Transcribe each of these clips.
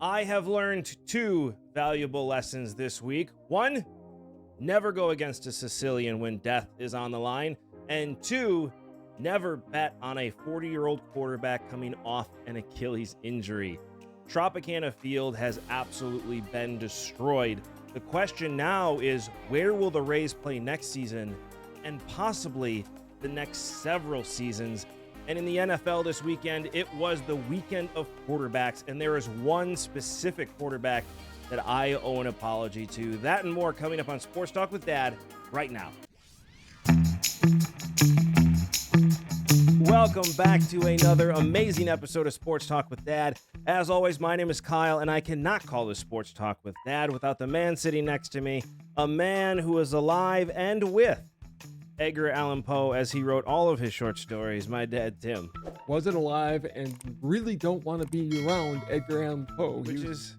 I have learned two valuable lessons this week. One, never go against a Sicilian when death is on the line. And two, never bet on a 40-year-old quarterback coming off an Achilles injury. Tropicana Field has absolutely been destroyed. The question now is, where will the Rays play next season and possibly the next several seasons? And in the NFL this weekend, it was the weekend of quarterbacks, and there is one specific quarterback that I owe an apology to. That and more coming up on Sports Talk with Dad right now. Welcome back to another amazing episode of Sports Talk with Dad. As always, my name is Kyle, and I cannot call this Sports Talk with Dad without the man sitting next to me, a man who is alive and with Edgar Allan Poe as he wrote all of his short stories, my dad, Tim. Wasn't alive and really don't want to be around Edgar Allan Poe.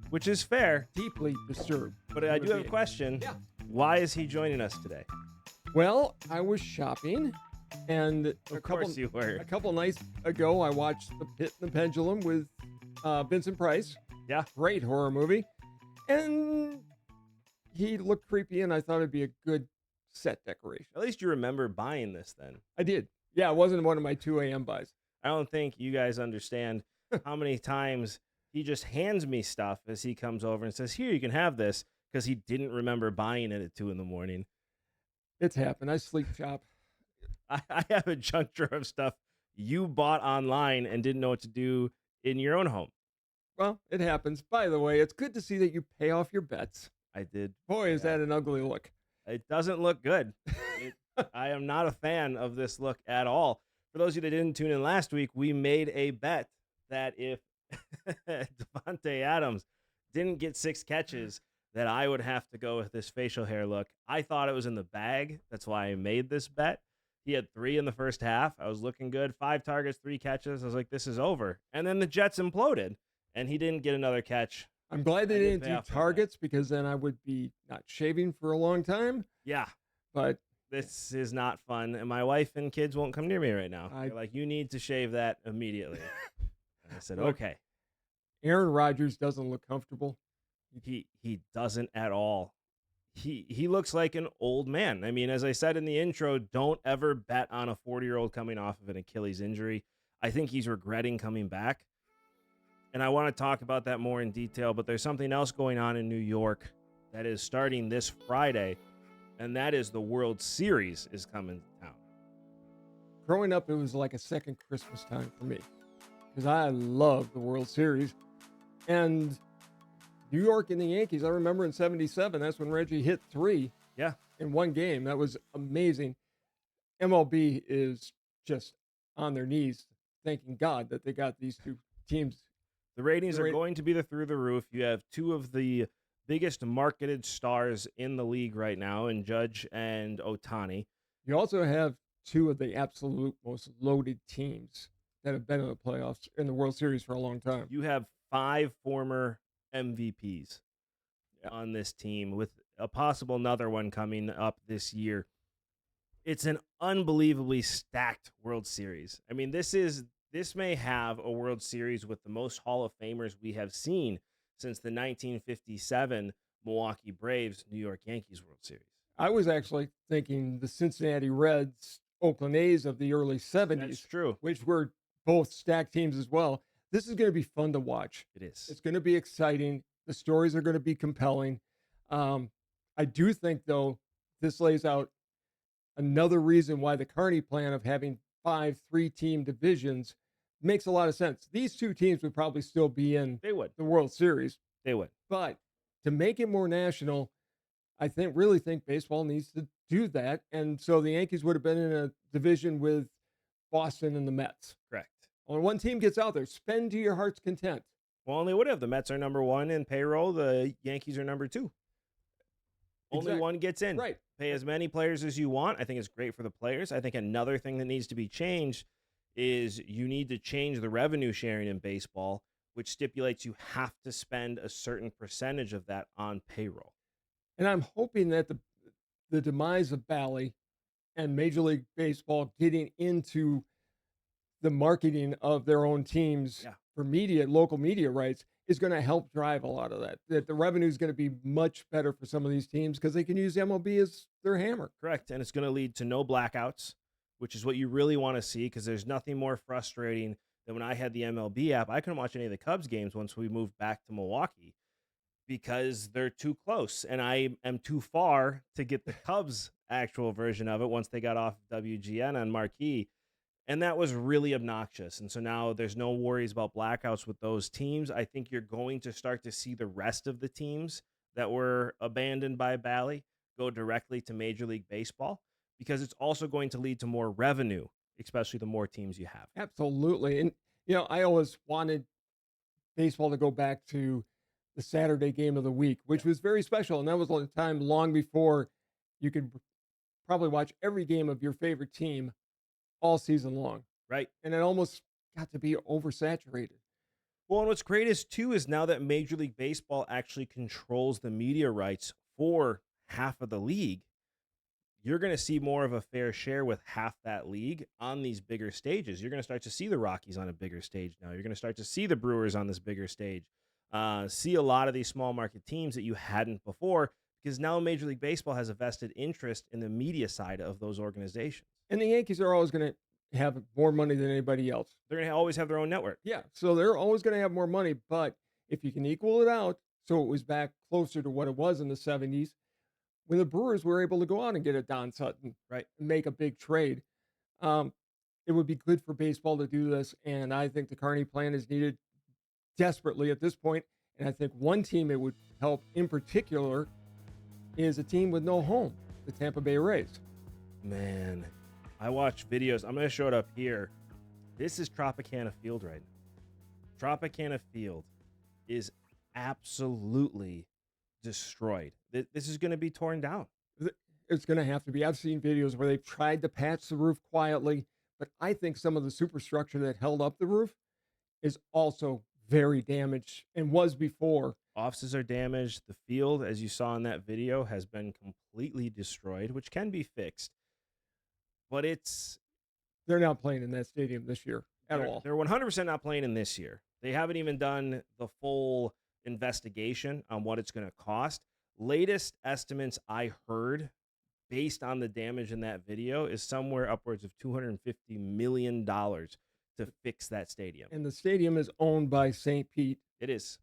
Which is fair. Deeply disturbed. But I do have a question. Yeah. Why is he joining us today? Well, I was shopping, and Of course you were. a couple nights ago, I watched The Pit and the Pendulum with Vincent Price. Yeah. Great horror movie. And he looked creepy, and I thought it'd be a good set decoration. At least you remember buying this then. I did. Yeah, it wasn't one of my 2 a.m. buys. I don't think you guys understand how many times he just hands me stuff as he comes over and says, here, you can have this, because he didn't remember buying it at 2 a.m. It's happened. I sleep shop. I have a junk drawer of stuff you bought online and didn't know what to do in your own home. Well, it happens. By the way, it's good to see that you pay off your bets. I did. Boy, is that an ugly look. It doesn't look good. I am not a fan of this look at all. For those of you that didn't tune in last week, we made a bet that if Devontae Adams didn't get 6 catches, that I would have to go with this facial hair look. I thought it was in the bag. That's why I made this bet. He had 3 in the first half. I was looking good. 5 targets, 3 catches. I was like, this is over. And then the Jets imploded, and he didn't get another catch. I'm glad they didn't pay do off for that. targets, because then I would be not shaving for a long time. Yeah. But This is not fun, and my wife and kids won't come near me right now. They're like, you need to shave that immediately. And I said, Look, okay. Aaron Rodgers doesn't look comfortable. He doesn't at all. He looks like an old man. I mean, as I said in the intro, don't ever bet on a 40-year-old coming off of an Achilles injury. I think he's regretting coming back. And I want to talk about that more in detail, but there's something else going on in New York that is starting this Friday, and that is the World Series is coming to town. Growing up, it was like a second Christmas time for me, because I love the World Series. And New York and the Yankees, I remember in 77, that's when Reggie hit 3 Yeah. in one game. That was amazing. MLB is just on their knees, thanking God that they got these two teams. The ratings are going to be through the roof. You have 2 of the biggest marketed stars in the league right now, in Judge and Ohtani. You also have 2 of the absolute most loaded teams that have been in the playoffs in the World Series for a long time. You have 5 former MVPs on this team, with a possible another one coming up this year. It's an unbelievably stacked World Series. I mean, this may have a World Series with the most Hall of Famers we have seen since the 1957 Milwaukee Braves New York Yankees World Series. I was actually thinking the Cincinnati Reds, Oakland A's of the early 70s. That's true. Which were both stacked teams as well. This is going to be fun to watch. It is. It's going to be exciting. The stories are going to be compelling. I do think, though, this lays out another reason why the Carney plan of having 5 3-team divisions makes a lot of sense. These 2 teams would probably still be in They would. the World Series. They would. But to make it more national, I really think baseball needs to do that. And so the Yankees would have been in a division with Boston and the Mets. Correct. When one team gets out there, spend to your heart's content. Well, and they would have. The Mets are number 1 in payroll. The Yankees are number 2. Only Exactly. one gets in. Right. Pay as many players as you want. I think it's great for the players. I think another thing that needs to be changed is you need to change the revenue sharing in baseball, which stipulates you have to spend a certain percentage of that on payroll. And I'm hoping that the demise of Bally and Major League Baseball getting into the marketing of their own teams for media, local media rights, is going to help drive a lot of that. That the revenue is going to be much better for some of these teams because they can use MLB as their hammer. Correct. And it's going to lead to no blackouts, which is what you really want to see, because there's nothing more frustrating than when I had the MLB app. I couldn't watch any of the Cubs games once we moved back to Milwaukee because they're too close, and I am too far to get the Cubs actual version of it once they got off WGN on Marquee. And that was really obnoxious. And so now there's no worries about blackouts with those teams. I think you're going to start to see the rest of the teams that were abandoned by Bally go directly to Major League Baseball, because it's also going to lead to more revenue, especially the more teams you have. Absolutely. And, I always wanted baseball to go back to the Saturday game of the week, which was very special. And that was a time long before you could probably watch every game of your favorite team all season long. Right. And it almost got to be oversaturated. Well, and what's great is now that Major League Baseball actually controls the media rights for half of the league, you're going to see more of a fair share with half that league on these bigger stages. You're going to start to see the Rockies on a bigger stage now. You're going to start to see the Brewers on this bigger stage. See a lot of these small market teams that you hadn't before, because now Major League Baseball has a vested interest in the media side of those organizations. And the Yankees are always going to have more money than anybody else. They're going to always have their own network. Yeah, so they're always going to have more money. But if you can equal it out, so it was back closer to what it was in the 70s, when the Brewers were able to go out and get a Don Sutton, right, and make a big trade, it would be good for baseball to do this. And I think the Carney plan is needed desperately at this point. And I think one team it would help in particular is a team with no home, the Tampa Bay Rays. Man, I watch videos. I'm going to show it up here. This is Tropicana Field right now. Tropicana Field is absolutely destroyed. This is going to be torn down. It's going to have to be. I've seen videos where they've tried to patch the roof quietly, but I think some of the superstructure that held up the roof is also very damaged and was before. Offices are damaged. The field, as you saw in that video, has been completely destroyed, which can be fixed. But they're not playing in that stadium this year at all. They're 100% not playing in this year. They haven't even done the full investigation on what it's going to cost. Latest estimates I heard, based on the damage in that video, is somewhere upwards of $250 million to fix that stadium. And the stadium is owned by St. Pete. It is.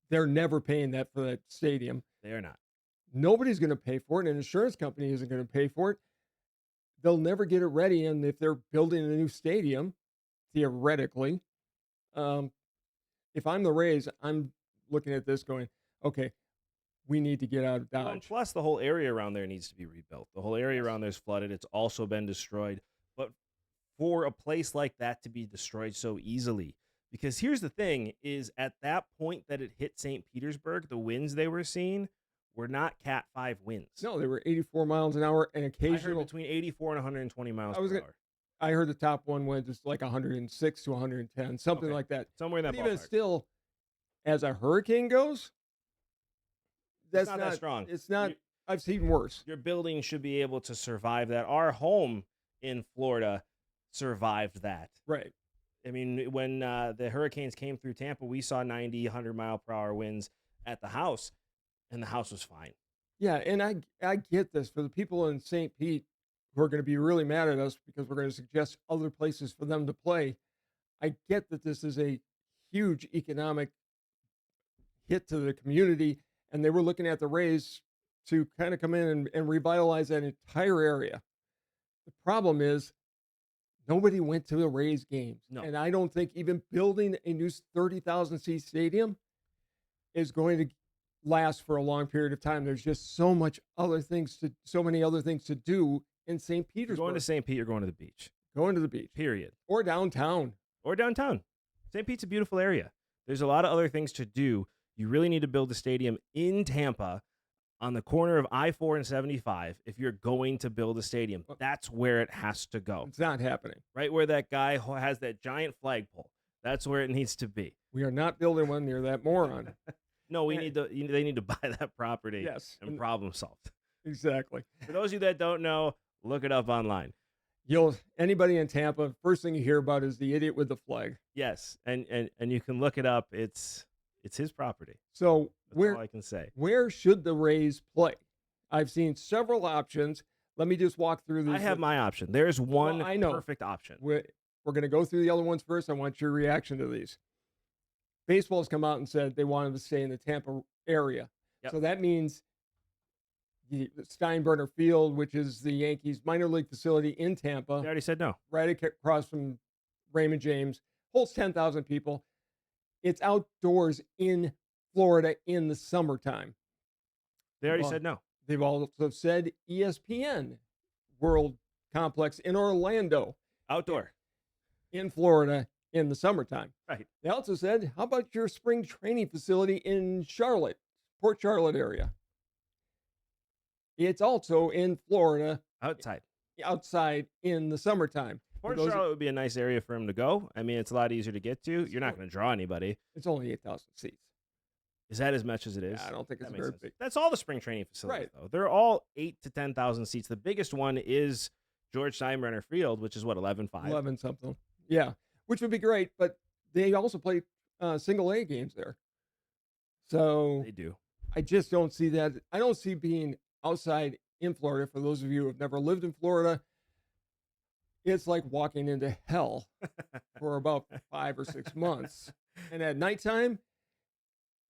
They're never paying that for that stadium. They are not. Nobody's going to pay for it. An insurance company isn't going to pay for it. They'll never get it ready. And if they're building a new stadium, theoretically, if I'm the Rays, I'm looking at this going, okay, we need to get out of Dodge. Well, plus, the whole area around there needs to be rebuilt. The whole area around there is flooded. It's also been destroyed. But for a place like that to be destroyed so easily, because here's the thing, is at that point that it hit St. Petersburg, the winds they were seeing were not Cat 5 winds. No, they were 84 miles an hour and occasional. I heard between 84 and 120 miles per hour. I heard the top one went just like 106 to 110, something like that. Somewhere in that ballpark. Even still, as a hurricane goes, that's not that strong. It's not. I've seen worse. Your building should be able to survive that. Our home in Florida survived that. Right. I mean, when the hurricanes came through Tampa, we saw 90, 100 mile per hour winds at the house, and the house was fine. Yeah, and I get this. For the people in St. Pete who are going to be really mad at us because we're going to suggest other places for them to play, I get that this is a huge economic hit to the community, and they were looking at the Rays to kind of come in and revitalize that entire area. The problem is nobody went to the Rays games. No. And I don't think even building a new 30,000 seat stadium is going to last for a long period of time. There's just so many other things to do in St. Petersburg. You're going to St. Pete, you're going to the beach. Going to the beach. Period. Or downtown. St. Pete's a beautiful area. There's a lot of other things to do. You really need to build a stadium in Tampa on the corner of I-4 and 75 if you're going to build a stadium. That's where it has to go. It's not happening. Right where that guy has that giant flagpole. That's where it needs to be. We are not building one near that moron. No, they need to buy that property. Yes. And problem solved. Exactly. For those of you that don't know, look it up online. Anybody in Tampa, first thing you hear about is the idiot with the flag. Yes, and you can look it up. It's It's his property. So That's all I can say. where should the Rays play? I've seen several options. Let me just walk through these. I have my option. There's one I know. perfect option. We're going to go through the other ones first. I want your reaction to these. Baseball's come out and said they wanted to stay in the Tampa area. Yep. So that means the Steinbrenner Field, which is the Yankees minor league facility in Tampa. They already said no. Right across from Raymond James, holds 10,000 people. It's outdoors in Florida in the summertime. They already said no. They've also said ESPN World Complex in Orlando. Outdoor. In Florida in the summertime. Right. They also said, how about your spring training facility in Charlotte, Port Charlotte area? It's also in Florida. Outside in the summertime. Port Charlotte would be a nice area for him to go. I mean, it's a lot easier to get to. You're not going to draw anybody. It's only 8,000 seats. Is that as much as it is? Yeah, I don't think it's very big. That's all the spring training facilities, though. They're all 8,000 to 10,000 seats. The biggest one is George Steinbrenner Field, which is what, 11.5? 11 something. Yeah, which would be great, but they also play single A games there. So they do. I just don't see that. I don't see being outside in Florida. For those of you who have never lived in Florida, it's like walking into hell for about 5 or 6 months. And at nighttime,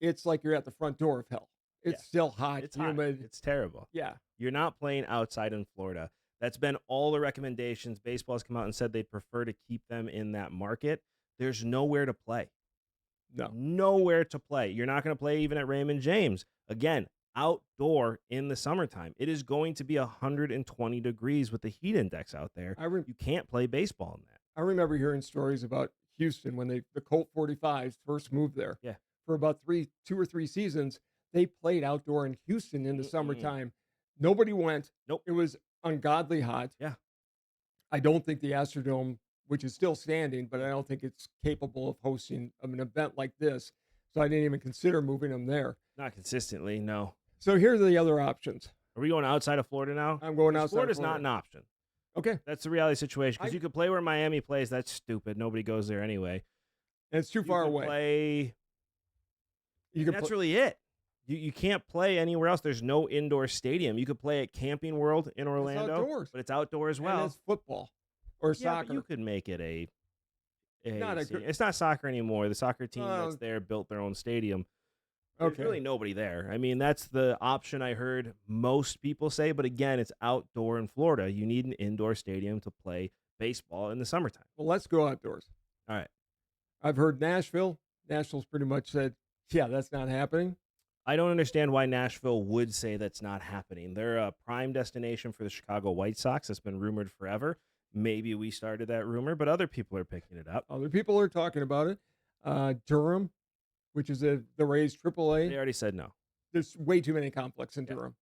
it's like you're at the front door of hell. It's still hot, it's humid. Hot. It's terrible. Yeah. You're not playing outside in Florida. That's been all the recommendations. Baseball's come out and said they'd prefer to keep them in that market. There's nowhere to play. No. Nowhere to play. You're not going to play even at Raymond James. Again, outdoor in the summertime. It is going to be 120 degrees with the heat index out there. You can't play baseball in that. I remember hearing stories about Houston when the Colt 45s first moved there. Yeah. For about 2 or 3 seasons, they played outdoor in Houston in the summertime. Nobody went. Nope. It was ungodly hot. Yeah. I don't think the Astrodome, which is still standing, but I don't think it's capable of hosting an event like this. So I didn't even consider moving them there. Not consistently, no. So here are the other options. Are we going outside of Florida now? I'm going outside. Florida's not an option. Okay. That's the reality situation. Because you could play where Miami plays. That's stupid. Nobody goes there anyway. And it's too far away. That's really it. You can't play anywhere else. There's no indoor stadium. You could play at Camping World in Orlando. It's outdoors. But it's outdoor as well. And it's football or soccer. But you could make it it's not soccer anymore. The soccer team that's there built their own stadium. There's really nobody there. I mean, that's the option I heard most people say. But again, it's outdoor in Florida. You need an indoor stadium to play baseball in the summertime. Well, let's go outdoors. All right. I've heard Nashville. Nashville's pretty much said, yeah, that's not happening. I don't understand why Nashville would say that's not happening. They're a prime destination for the Chicago White Sox. That's been rumored forever. Maybe we started that rumor, but other people are picking it up. Other people are talking about it. Durham, which is the Rays AAA. They already said no. There's way too many complexes in Durham.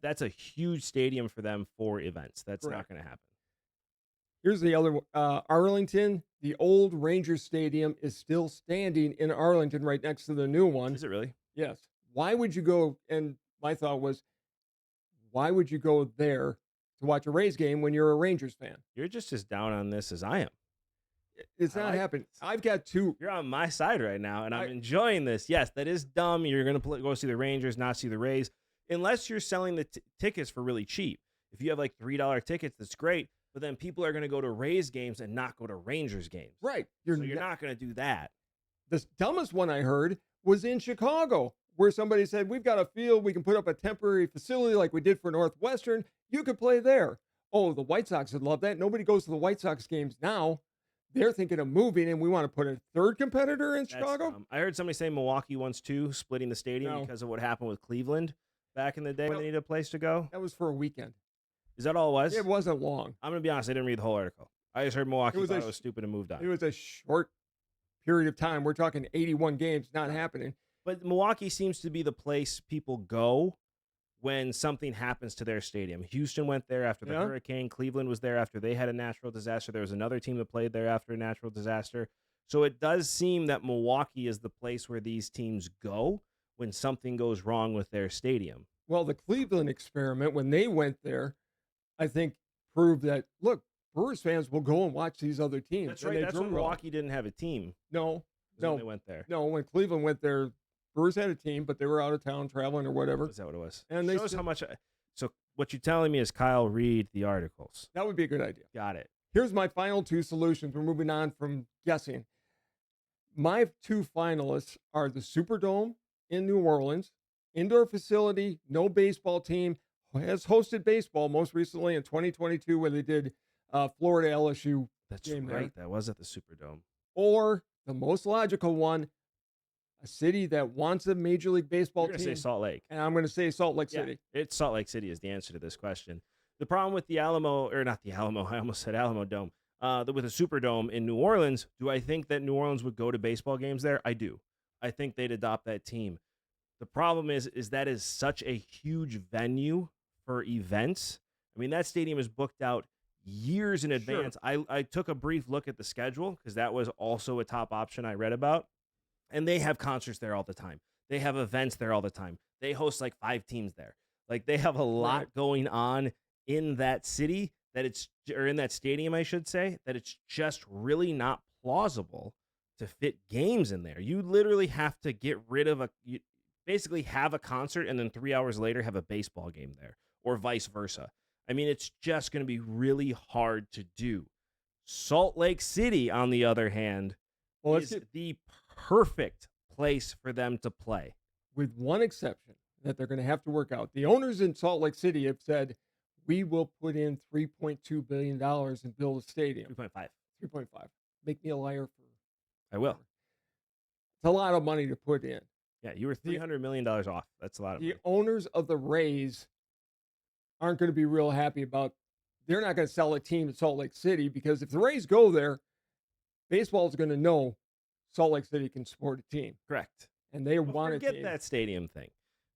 That's a huge stadium for them for events. That's not going to happen. Here's the other one. Arlington, the old Ranger Stadium is still standing in Arlington right next to the new one. Is it really? Yes. Why would you go? And my thought was, why would you go there to watch a Rays game when you're a Rangers fan? You're just as down on this as I am. It's not happening. I've got 2. You're on my side right now, and I'm enjoying this. Yes, that is dumb. You're going to go see the Rangers, not see the Rays, unless you're selling the tickets for really cheap. If you have like $3 tickets, that's great. But then people are going to go to Rays games and not go to Rangers games. Right. You're not going to do that. The dumbest one I heard was in Chicago, where somebody said, we've got a field, we can put up a temporary facility like we did for Northwestern. You could play there. Oh, the White Sox would love that. Nobody goes to the White Sox games now. They're thinking of moving, and we want to put a third competitor in Chicago? I heard somebody say Milwaukee once, too, splitting the stadium because of what happened with Cleveland back in the day when they needed a place to go. That was for a weekend. Is that all it was? It wasn't long. I'm going to be honest. I didn't read the whole article. I just heard Milwaukee thought it was stupid and moved on. It was a short period of time. We're talking 81 games, not happening. But Milwaukee seems to be the place people go when something happens to their stadium. Houston went there after the hurricane. Cleveland was there after they had a natural disaster. There was another team that played there after a natural disaster. So it does seem that Milwaukee is the place where these teams go when something goes wrong with their stadium. Well, the Cleveland experiment, when they went there, I think proved that, look, Brewers fans will go and watch these other teams. That's right. That's when Milwaukee didn't have a team. No, When No, they went there. no, when Cleveland went there, Brewers had a team, but they were out of town traveling or whatever. Is that what it was? And Shows how much. So what you're telling me is Kyle read the articles. That would be a good idea. Got it. Here's my final two solutions. We're moving on from guessing. My two finalists are the Superdome in New Orleans, indoor facility, no baseball team, has hosted baseball most recently in 2022 when they did Florida LSU. That's game right. there. That was at the Superdome. Or the most logical one, a city that wants a Major League Baseball You're going to team. say Salt Lake. And I'm going to say Salt Lake City. It's Salt Lake City is the answer to this question. The problem with the Alamo, or not the Alamo, I almost said Alamo Dome, with a Superdome in New Orleans, do I think that New Orleans would go to baseball games there? I do. I think they'd adopt that team. The problem is that is such a huge venue for events. I mean, that stadium is booked out years in advance. Sure. I took a brief look at the schedule because that was also a top option I read about. And they have concerts there all the time. They have events there all the time. They host like 5 teams there. Like they have a lot going on in that city or in that stadium, I should say, that it's just really not plausible to fit games in there. You literally have to get rid of basically have a concert and then 3 hours later have a baseball game there or vice versa. I mean, it's just going to be really hard to do. Salt Lake City, on the other hand, is the perfect place for them to play. With one exception that they're going to have to work out. The owners in Salt Lake City have said, we will put in $3.2 billion and build a stadium. 3.5. 3.5. Make me a liar for. I will. It's a lot of money to put in. Yeah, you were $300 million off. That's a lot of money. The owners of the Rays aren't going to be real happy about. They're not going to sell a team to Salt Lake City because if the Rays go there, baseball is going to know Salt Lake City can support a team. Correct. And they want to forget that stadium thing.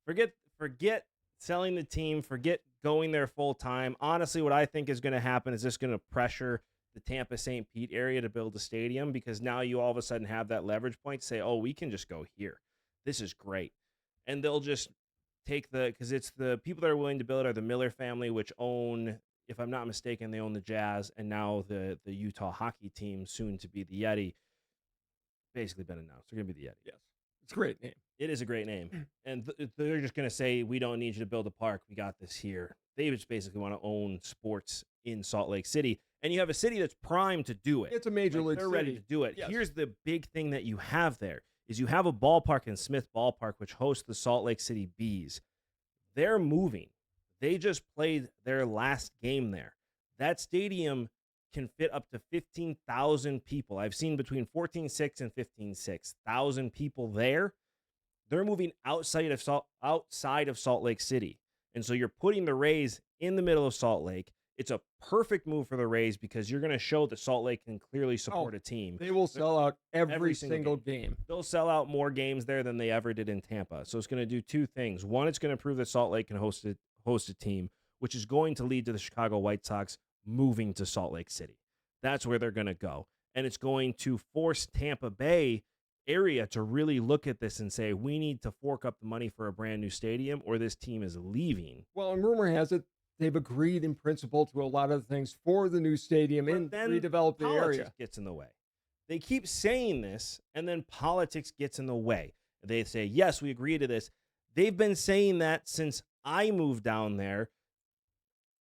Forget selling the team. Forget going there full time. Honestly, what I think is going to happen is this going to pressure the Tampa St. Pete area to build a stadium because now you all of a sudden have that leverage point to say, oh, we can just go here. This is great. And they'll just take because it's the people that are willing to build are the Miller family, which own, if I'm not mistaken, they own the Jazz and now the Utah hockey team, soon to be the Yeti. Basically been announced. They're going to be the Yeti. Yes. It's a great name. It is a great name. And they're just going to say, we don't need you to build a park. We got this here. They just basically want to own sports in Salt Lake City. And you have a city that's primed to do it. It's a major league They're city. ready to do it. Yes. Here's the big thing that you have there is you have a ballpark in Smith Ballpark, which hosts the Salt Lake City Bees. They're moving. They just played their last game there. That stadium can fit up to 15,000 people. I've seen between 14,600 and 15,600 people there. They're moving outside of Salt Lake City. And so you're putting the Rays in the middle of Salt Lake. It's a perfect move for the Rays because you're going to show that Salt Lake can clearly support a team. They will sell out every single game. They'll sell out more games there than they ever did in Tampa. So it's going to do 2 things. One, it's going to prove that Salt Lake can host a team, which is going to lead to the Chicago White Sox moving to Salt Lake City. That's where they're going to go. And it's going to force Tampa Bay area to really look at this and say, we need to fork up the money for a brand new stadium or this team is leaving. Well, and rumor has it they've agreed in principle to a lot of things for the new stadium and redevelop the area. Politics gets in the way. They keep saying this, and then politics gets in the way. They say, yes, we agree to this. They've been saying that since I moved down there.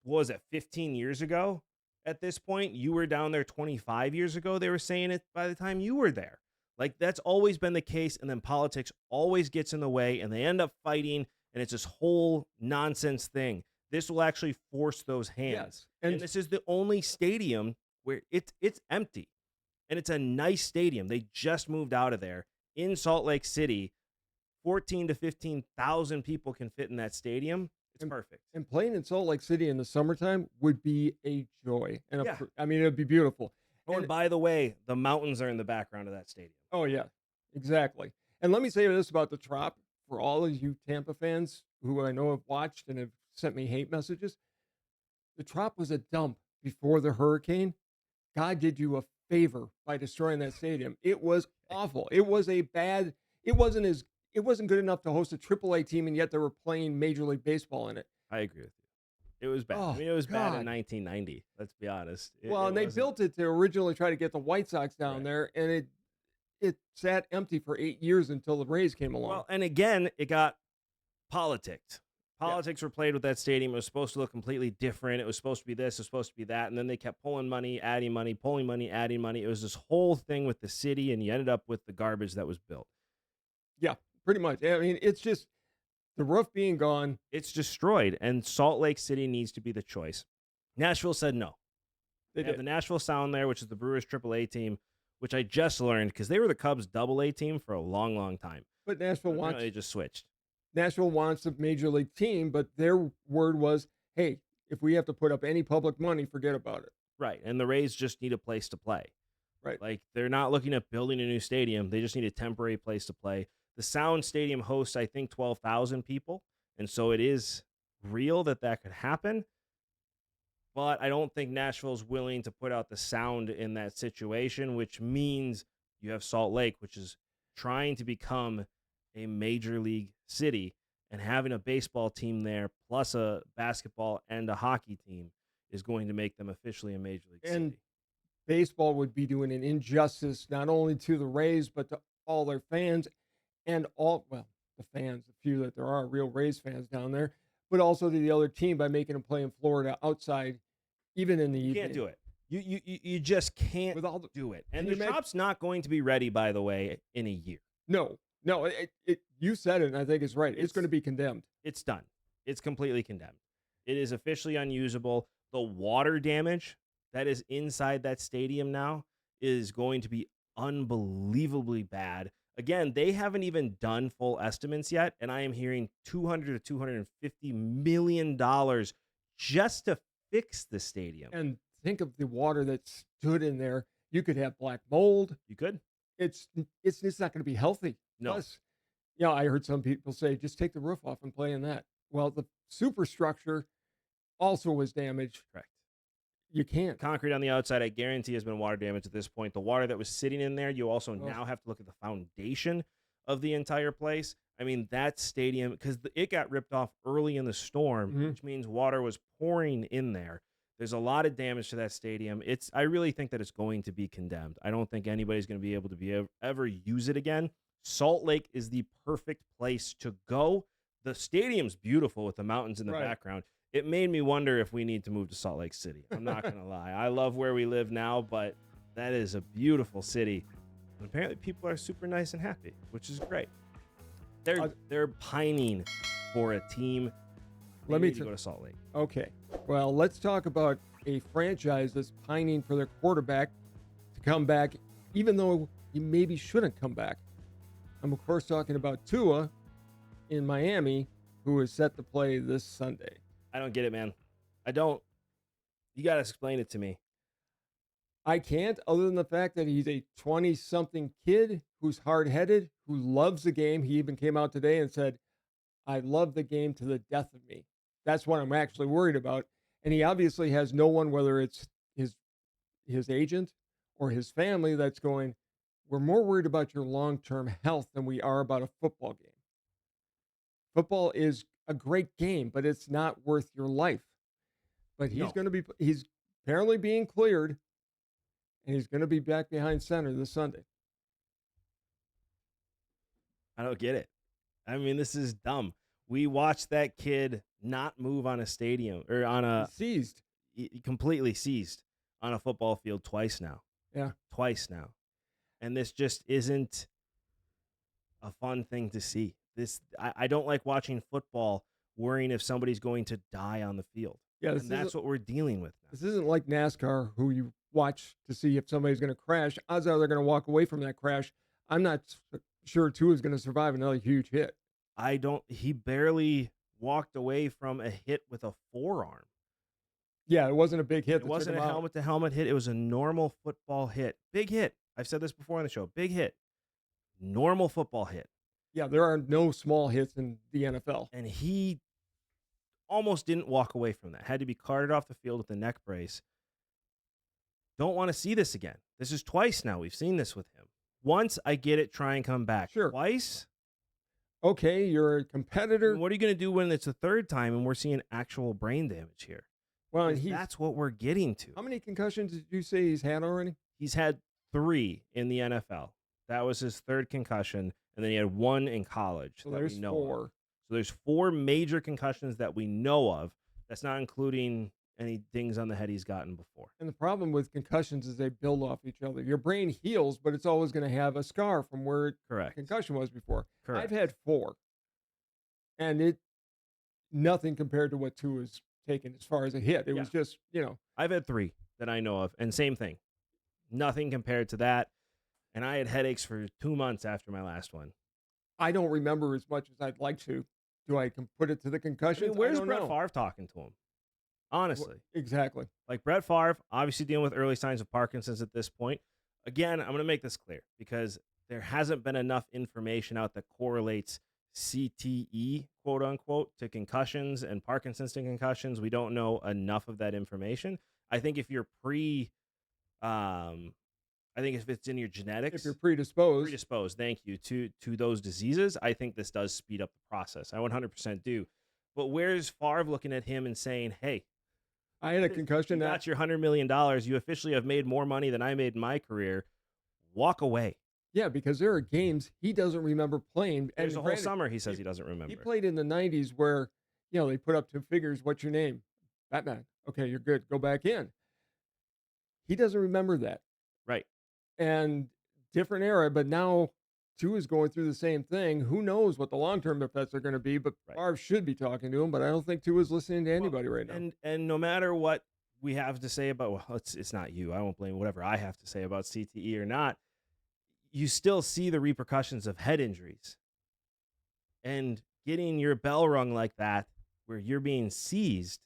What was it, 15 years ago at this point? You were down there 25 years ago. They were saying it by the time you were there. Like, that's always been the case, and then politics always gets in the way, and they end up fighting, and it's this whole nonsense thing. This will actually force those hands. Yes. And this is the only stadium where it's empty, and it's a nice stadium. They just moved out of there in Salt Lake City. 14 to 15,000 people can fit in that stadium. It's perfect. And playing in Salt Lake City in the summertime would be a joy. And I mean, it would be beautiful. Oh, and by the way, the mountains are in the background of that stadium. Oh, yeah, exactly. And let me say this about the Trop for all of you Tampa fans who I know have watched and have sent me hate messages. The Trop was a dump before the hurricane. God did you a favor by destroying that stadium. It was awful. It wasn't good enough to host a AAA team, and yet they were playing Major League Baseball in it. I agree with you. It was bad. Oh, I mean, it was bad in 1990. Let's be honest. They built it to originally try to get the White Sox down there, and it sat empty for 8 years until the Rays came along. Well, and again, it got politicked. Yeah. Politics were played with that stadium. It was supposed to look completely different. It was supposed to be this, it was supposed to be that. And then they kept pulling money, adding money, pulling money, adding money. It was this whole thing with the city, and you ended up with the garbage that was built. Yeah, pretty much. I mean, it's just the roof being gone. It's destroyed, and Salt Lake City needs to be the choice. Nashville said no. They have the Nashville Sound there, which is the Brewers AAA team, which I just learned because they were the Cubs AA team for a long, long time. But Nashville wants they just switched. Nashville wants a major league team, but their word was, hey, if we have to put up any public money, forget about it. Right, and the Rays just need a place to play. Right. Like, they're not looking at building a new stadium. They just need a temporary place to play. The Sound Stadium hosts, I think, 12,000 people, and so it is real that could happen. But I don't think Nashville's willing to put out the Sound in that situation, which means you have Salt Lake, which is trying to become a major league city, and having a baseball team there plus a basketball and a hockey team is going to make them officially a major league And city. baseball would be doing an injustice not only to the Rays, but to all their fans and the fans, the few that there are real Rays fans down there, but also to the other team by making them play in Florida outside, even in the evening. You can't do it. You just can't do it. And the shop's not going to be ready, by the way, in a year. No, you said it, and I think it's right. It's going to be condemned. It's done. It's completely condemned. It is officially unusable. The water damage that is inside that stadium now is going to be unbelievably bad. Again, they haven't even done full estimates yet, and I am hearing $200 to $250 million just to fix the stadium. And think of the water that stood in there. You could have black mold. You could. It's not going to be healthy. No. Plus, I heard some people say, just take the roof off and play in that. Well, the superstructure also was damaged. Correct. You can't. Concrete on the outside, I guarantee, has been water damage at this point. The water that was sitting in there, you also now have to look at the foundation of the entire place. I mean, that stadium, because it got ripped off early in the storm, which means water was pouring in there. There's a lot of damage to that stadium. I really think that it's going to be condemned. I don't think anybody's going to be able to ever use it again. Salt Lake is the perfect place to go. The stadium's beautiful with the mountains in the background. It made me wonder if we need to move to Salt Lake City. I'm not going to lie. I love where we live now, but that is a beautiful city. And apparently people are super nice and happy, which is great. They're pining for a team. Let me go to Salt Lake. Okay. Well, let's talk about a franchise that's pining for their quarterback to come back, even though he maybe shouldn't come back. I'm, of course, talking about Tua in Miami, who is set to play this Sunday. I don't get it, man. I don't. You got to explain it to me. I can't, other than the fact that he's a 20-something kid who's hard-headed, who loves the game. He even came out today and said, I love the game to the death of me. That's what I'm actually worried about. And he obviously has no one, whether it's his agent or his family, that's going, we're more worried about your long-term health than we are about a football game. Football is a great game, but it's not worth your life. But he's apparently being cleared, and he's going to be back behind center this Sunday. I don't get it. I mean, this is dumb. We watched that kid not move on a stadium or on a seized, completely seized on a football field twice now. Yeah. Twice now. And this just isn't a fun thing to see. I don't like watching football worrying if somebody's going to die on the field. Yeah, and that's what we're dealing with now. This isn't like NASCAR, who you watch to see if somebody's going to crash. Odds are they're going to walk away from that crash. I'm not sure Tua is going to survive another huge hit. He barely walked away from a hit with a forearm. Yeah, it wasn't a big hit. It wasn't a helmet-to-helmet hit. It was a normal football hit. Big hit. I've said this before on the show. Big hit. Normal football hit. Yeah, there are no small hits in the NFL. And he almost didn't walk away from that. Had to be carted off the field with a neck brace. Don't want to see this again. This is twice now. We've seen this with him. Once, I get it. Try and come back. Sure. Twice? Okay, you're a competitor. What are you going to do when it's the third time and we're seeing actual brain damage here? Well, that's what we're getting to. How many concussions did you say he's had already? He's had 3 in the NFL. That was his third concussion, and then he had one in college. So that there's we know 4. Of. So there's 4 major concussions that we know of. That's not including any dings on the head he's gotten before. And the problem with concussions is they build off each other. Your brain heals, but it's always going to have a scar from where Correct. concussion was before. Correct. I've had 4, and nothing compared to what Tua has taken as far as a hit. It was just, I've had 3 that I know of, and same thing. Nothing compared to that. And I had headaches for 2 months after my last one. I don't remember as much as I'd like to. Do I put it to the concussion? Where's Brett Favre talking to him? Honestly. Exactly. Like Brett Favre, obviously dealing with early signs of Parkinson's at this point. Again, I'm going to make this clear because there hasn't been enough information out that correlates CTE, quote unquote, to concussions and Parkinson's to concussions. We don't know enough of that information. I think if you're I think if it's in your genetics, if you're predisposed, thank you, to those diseases, I think this does speed up the process. I 100% do. But where's Favre looking at him and saying, hey, I had a concussion. You got your $100 million. You officially have made more money than I made in my career. Walk away. Yeah, because there are games he doesn't remember playing. There's a whole summer he says he doesn't remember. He played in the 90s where, they put up 2 figures. What's your name? Batman. Okay, you're good. Go back in. He doesn't remember that. Right. And different era, but now Tua is going through the same thing. Who knows what the long-term effects are going to be, but Favre should be talking to him, but I don't think Tua is listening to anybody right now. And no matter what we have to say about, well, it's not you. I won't blame whatever I have to say about CTE or not. You still see the repercussions of head injuries. And getting your bell rung like that, where you're being seized,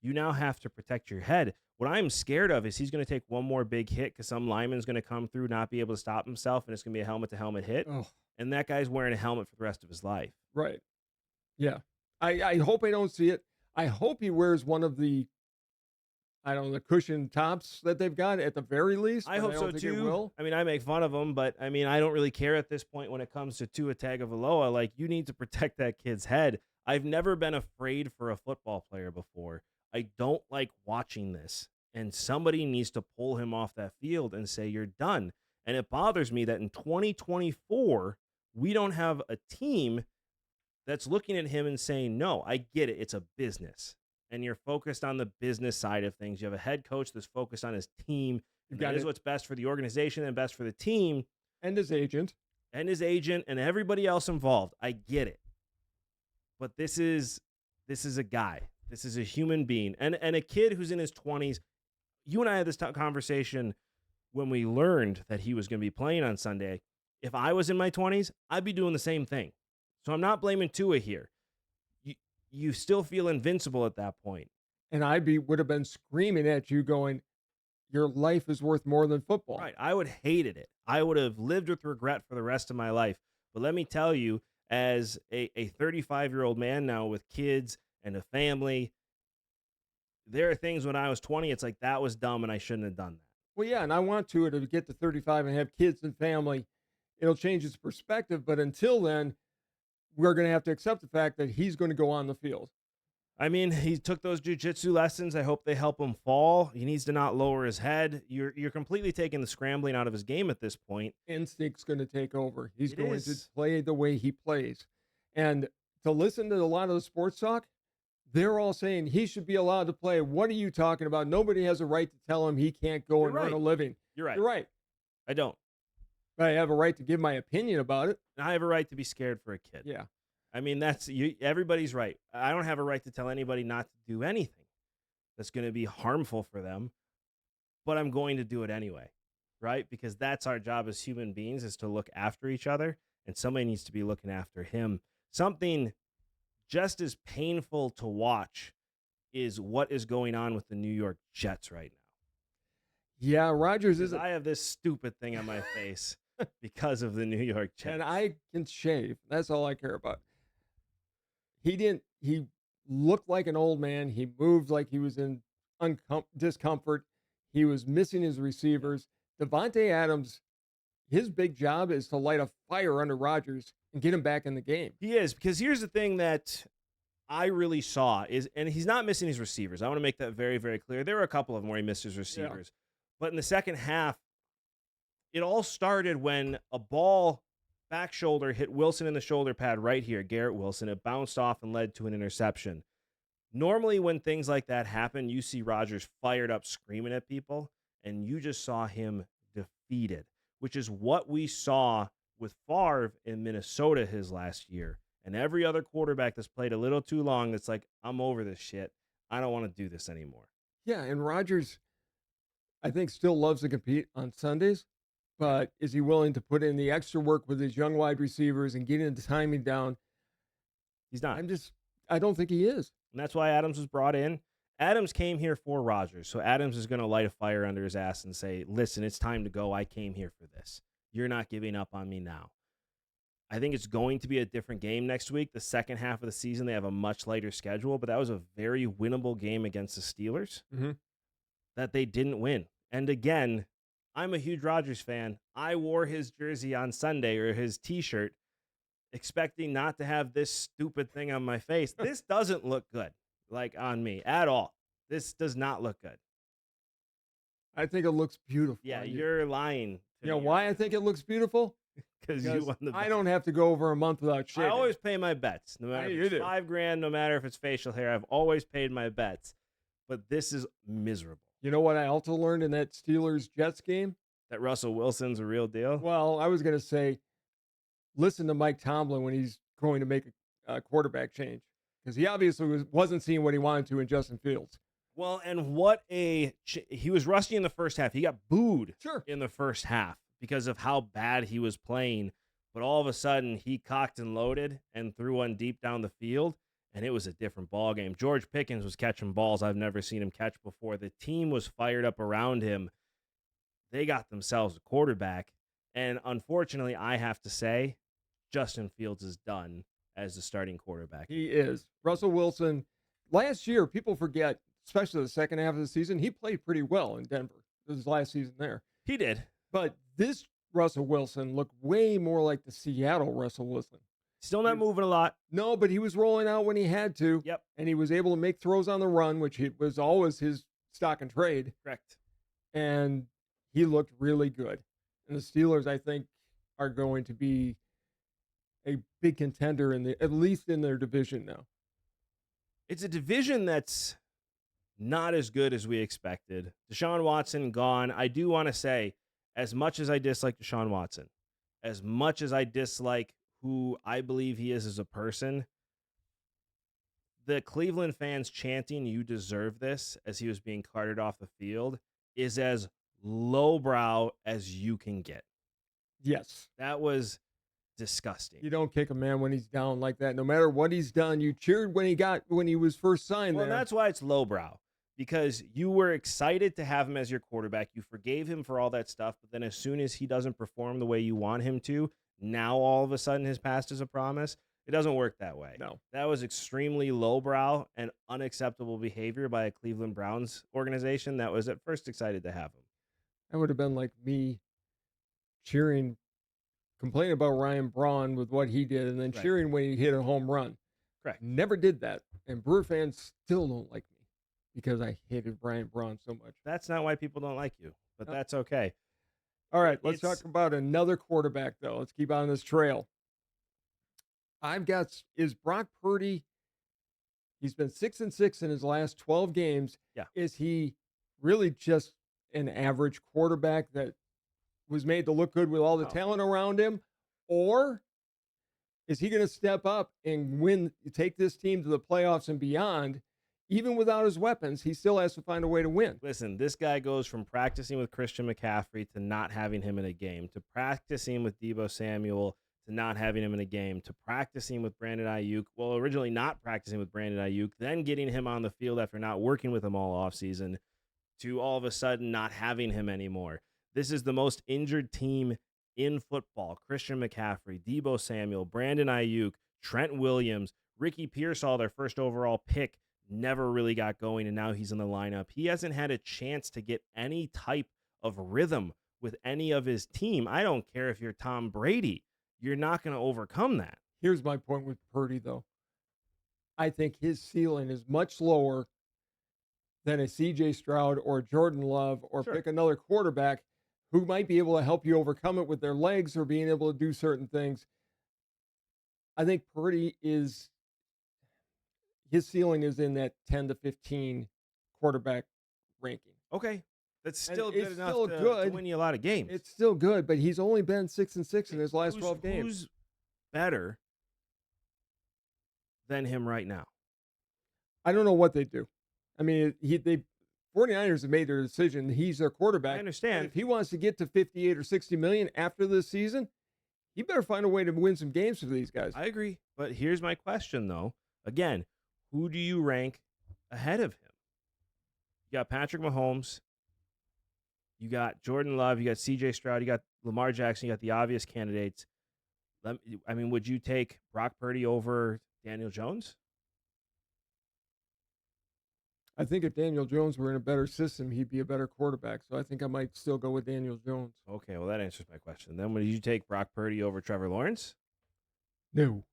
you now have to protect your head. What I'm scared of is he's going to take one more big hit because some lineman's going to come through, not be able to stop himself, and it's going to be a helmet-to-helmet hit. Oh. And that guy's wearing a helmet for the rest of his life. Right. Yeah. I hope I don't see it. I hope he wears one of the, the cushion tops that they've got at the very least. I hope so, too. I mean, I make fun of him, but, I don't really care at this point when it comes to Tua Tagovailoa. Like, you need to protect that kid's head. I've never been afraid for a football player before. I don't like watching this, and somebody needs to pull him off that field and say, you're done. And it bothers me that in 2024, we don't have a team that's looking at him and saying, no, I get it. It's a business, and you're focused on the business side of things. You have a head coach that's focused on his team. That is what's best for the organization and best for the team. And his agent. And everybody else involved. I get it. But this is a guy. This is a human being, and a kid who's in his 20s. You and I had this conversation when we learned that he was going to be playing on Sunday. If I was in my 20s, I'd be doing the same thing. So I'm not blaming Tua here. You still feel invincible at that point. And would have been screaming at you going, your life is worth more than football. Right. I would have hated it. I would have lived with regret for the rest of my life. But let me tell you, as a 35-year-old man now with kids and a family, there are things when I was 20, it's like, that was dumb and I shouldn't have done that. Well, yeah, and I want to get to 35 and have kids and family. It'll change his perspective, but until then, we're going to have to accept the fact that he's going to go on the field. He took those jiu-jitsu lessons. I hope they help him fall. He needs to not lower his head. You're completely taking the scrambling out of his game at this point. Instinct's going to take over. He's going to play the way he plays. And to listen to a lot of the sports talk, they're all saying he should be allowed to play. What are you talking about? Nobody has a right to tell him he can't go earn a living. You're right. You're right. I don't. But I have a right to give my opinion about it. And I have a right to be scared for a kid. Yeah. That's you. Everybody's right. I don't have a right to tell anybody not to do anything that's going to be harmful for them, but I'm going to do it anyway, right? Because that's our job as human beings, is to look after each other, and somebody needs to be looking after him. Something just as painful to watch is what is going on with the New York Jets right now. Yeah, Rodgers is. I have this stupid thing on my face because of the New York Jets. And I can shave. That's all I care about. He looked like an old man. He moved like he was in discomfort. He was missing his receivers. Devontae Adams, his big job is to light a fire under Rodgers and get him back in the game. He is, because here's the thing that I really saw is, and he's not missing his receivers. I want to make that very, very clear. There were a couple of them where he missed his receivers. Yeah. But in the second half, It all started when a ball back shoulder hit Wilson in the shoulder pad right here, Garrett Wilson. It bounced off and led to an interception. Normally, when things like that happen, you see Rodgers fired up screaming at people, and you just saw him defeated, which is what we saw with Favre in Minnesota his last year. And every other quarterback that's played a little too long that's like, I'm over this shit. I don't want to do this anymore. Yeah, and Rodgers, I think, still loves to compete on Sundays, but is he willing to put in the extra work with his young wide receivers and getting the timing down? He's not. I don't think he is. And that's why Adams was brought in. Adams came here for Rodgers. So Adams is going to light a fire under his ass and say, listen, it's time to go. I came here for this. You're not giving up on me now. I think it's going to be a different game next week. The second half of the season, they have a much lighter schedule, but that was a very winnable game against the Steelers that they didn't win. And again, I'm a huge Rodgers fan. I wore his jersey on Sunday, or his T-shirt, expecting not to have this stupid thing on my face. This doesn't look good, like, on me at all. This does not look good. I think it looks beautiful. Yeah, you're lying. You know why I think it looks beautiful? Because you won the bet. I don't have to go over a month without shaving. I always pay my bets. No matter if it's $5,000, no matter if it's facial hair, I've always paid my bets. But this is miserable. You know what I also learned in that Steelers-Jets game? That Russell Wilson's a real deal? Well, I was going to say, listen to Mike Tomlin when he's going to make a quarterback change, because he obviously wasn't seeing what he wanted to in Justin Fields. Well, and he was rusty in the first half. He got booed in the first half because of how bad he was playing. But all of a sudden, he cocked and loaded and threw one deep down the field, and it was a different ball game. George Pickens was catching balls I've never seen him catch before. The team was fired up around him. They got themselves a quarterback, and unfortunately, I have to say, Justin Fields is done as the starting quarterback. He is. Russell Wilson, last year, people forget, especially the second half of the season, he played pretty well in Denver. It was his last season there. He did. But this Russell Wilson looked way more like the Seattle Russell Wilson. Still not moving a lot. No, but he was rolling out when he had to. Yep. And he was able to make throws on the run, which was always his stock and trade. Correct. And he looked really good. And the Steelers, I think, are going to be a big contender at least in their division now. It's a division that's not as good as we expected. Deshaun Watson gone. I do want to say, as much as I dislike Deshaun Watson, as much as I dislike who I believe he is as a person, the Cleveland fans chanting, "You deserve this," as he was being carted off the field, is as lowbrow as you can get. Yes. That was disgusting. You don't kick a man when he's down like that. No matter what he's done, you cheered when he was first signed there. Well, that's why it's lowbrow, because you were excited to have him as your quarterback. You forgave him for all that stuff, but then as soon as he doesn't perform the way you want him to, now all of a sudden his past is a promise. It doesn't work that way. No. That was extremely lowbrow and unacceptable behavior by a Cleveland Browns organization that was at first excited to have him. That would have been like me complaining about Ryan Braun with what he did, and then cheering when he hit a home run. Correct. Never did that. And Brewer fans still don't like me because I hated Ryan Braun so much. That's not why people don't like you, but that's okay. All right, let's talk about another quarterback, though. Let's keep on this trail. Is Brock Purdy, he's been 6-6 in his last 12 games. Yeah. Is he really just an average quarterback that was made to look good with all the talent around him? Or is he going to step up and take this team to the playoffs and beyond? Even without his weapons, he still has to find a way to win. Listen, this guy goes from practicing with Christian McCaffrey to not having him in a game, to practicing with Deebo Samuel to not having him in a game, to practicing with Brandon Ayuk. Well, originally not practicing with Brandon Ayuk, then getting him on the field after not working with him all offseason, to all of a sudden not having him anymore. This is the most injured team in football. Christian McCaffrey, Deebo Samuel, Brandon Ayuk, Trent Williams, Ricky Pearsall, their first overall pick, never really got going, and now he's in the lineup. He hasn't had a chance to get any type of rhythm with any of his team. I don't care if you're Tom Brady. You're not going to overcome that. Here's my point with Purdy, though. I think his ceiling is much lower than a C.J. Stroud or Jordan Love or pick another quarterback who might be able to help you overcome it with their legs or being able to do certain things. I think Purdy is his ceiling is in that 10 to 15 quarterback ranking. Okay. That's And still it's good enough still to good. win you a lot of games. It's still good, but he's only been 6-6 in his last 12 games. Who's better than him right now? I don't know what they do. I mean, they 49ers have made their decision. He's their quarterback. I understand. But if he wants to get to 58 or 60 million after this season, he better find a way to win some games for these guys. I agree. But here's my question, though. Again, who do you rank ahead of him? You got Patrick Mahomes. You got Jordan Love. You got C.J. Stroud. You got Lamar Jackson. You got the obvious candidates. I mean, would you take Brock Purdy over Daniel Jones? I think if Daniel Jones were in a better system, he'd be a better quarterback. So I think I might still go with Daniel Jones. Okay, well, that answers my question. Then would you take Brock Purdy over Trevor Lawrence? No.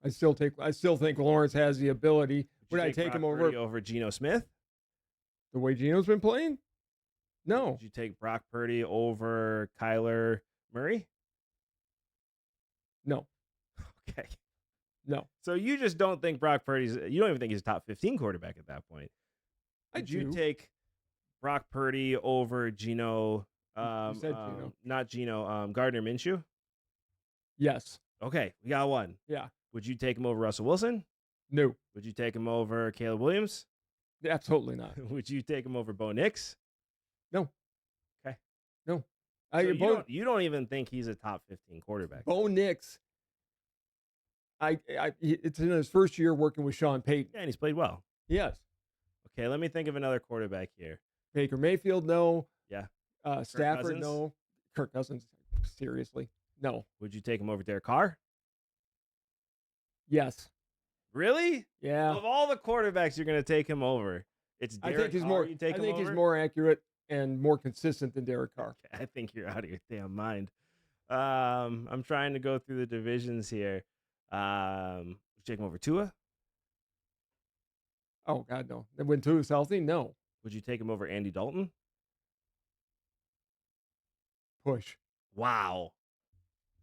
I still think Lawrence has the ability. Would I take him over Geno Smith? The way Geno's been playing? No. Would you take Brock Purdy over Kyler Murray? No. Okay. No. So you just don't think Brock Purdy's – you don't even think he's a top 15 quarterback at that point. Would you take Brock Purdy over Geno you said Geno. Not Geno, Gardner Minshew? Yes. Okay, we got one. Yeah. Would you take him over Russell Wilson? No. Would you take him over Caleb Williams? Absolutely not. Would you take him over Bo Nix? No. Okay. No. So you don't even think he's a top 15 quarterback. Bo Nix, it's in his first year working with Sean Payton. Yeah, and he's played well. Yes. Okay, let me think of another quarterback here. Baker Mayfield, no. Yeah. Stafford, Cousins? no. Kirk Cousins, seriously, no. Would you take him over Derek Carr? Yes. Really? Yeah. Of all the quarterbacks you're going to take him over, it's Derek Carr. I think he's more accurate and more consistent than Derek Carr. Okay, I think you're out of your damn mind. I'm trying to go through the divisions here. Would you take him over Tua? Oh, God, no. When Tua's healthy, no. Would you take him over Andy Dalton? Push. Wow.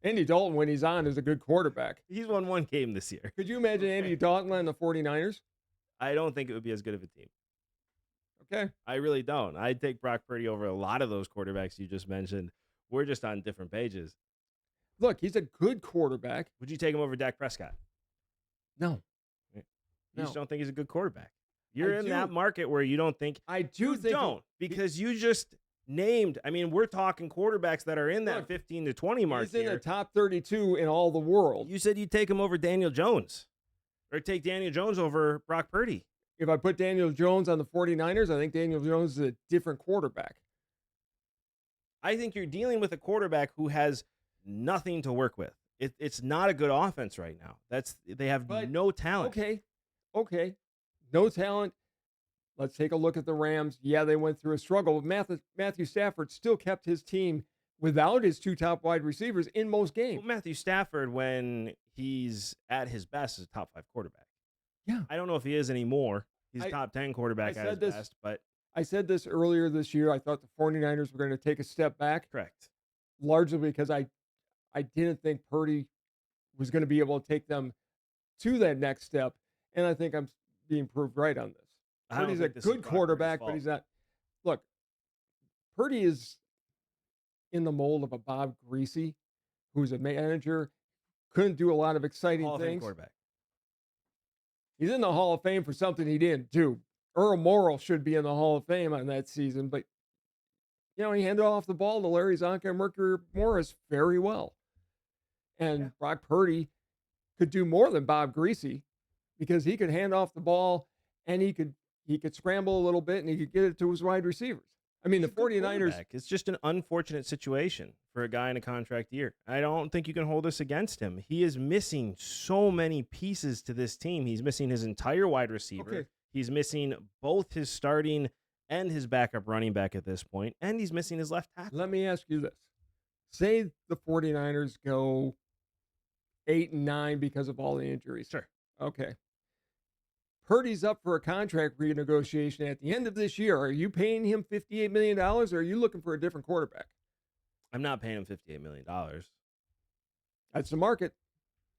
Andy Dalton, when he's on, is a good quarterback. He's won one game this year. Could you imagine Andy Dalton on the 49ers? I don't think it would be as good of a team. Okay. I really don't. I'd take Brock Purdy over a lot of those quarterbacks you just mentioned. We're just on different pages. Look, he's a good quarterback. Would you take him over Dak Prescott? No. You just don't think he's a good quarterback. You're in that market where you don't think. I do think. Don't, because you just named. I mean, we're talking quarterbacks that are in that 15 to 20 mark. He's in the top 32 in all the world. You said you'd take him over Daniel Jones, or take Daniel Jones over Brock Purdy. If I put Daniel Jones on the 49ers, I think Daniel Jones is a different quarterback. I think you're dealing with a quarterback who has nothing to work with. It's not a good offense right now. They have no talent. Okay. No talent. Let's take a look at the Rams. Yeah, they went through a struggle, but Matthew Stafford still kept his team without his two top wide receivers in most games. Well, Matthew Stafford, when he's at his best, is a top 5 quarterback. Yeah. I don't know if he is anymore. He's a top 10 quarterback at his best, but I said this earlier this year. I thought the 49ers were going to take a step back. Correct. Largely because I didn't think Purdy was going to be able to take them to that next step. And I think I'm being proved right on this. Purdy's a good quarterback, but he's not. Look, Purdy is in the mold of a Bob Greasy, who's a manager, couldn't do a lot of exciting Hall of Fame things. Quarterback. He's in the Hall of Fame for something he didn't do. Earl Morrall should be in the Hall of Fame on that season, but he handed off the ball to Larry Zonka and Mercury Morris very well. And Brock Purdy could do more than Bob Greasy because he could hand off the ball and he could scramble a little bit and he could get it to his wide receivers. I mean, the 49ers. It's just an unfortunate situation for a guy in a contract year. I don't think you can hold this against him. He is missing so many pieces to this team. He's missing his entire wide receiver. Okay. He's missing both his starting and his backup running back at this point, and he's missing his left tackle. Let me ask you this. Say the 49ers go 8-9 because of all the injuries. Sure. Okay. Purdy's up for a contract renegotiation at the end of this year. Are you paying him $58 million, or are you looking for a different quarterback? I'm not paying him $58 million. That's the market.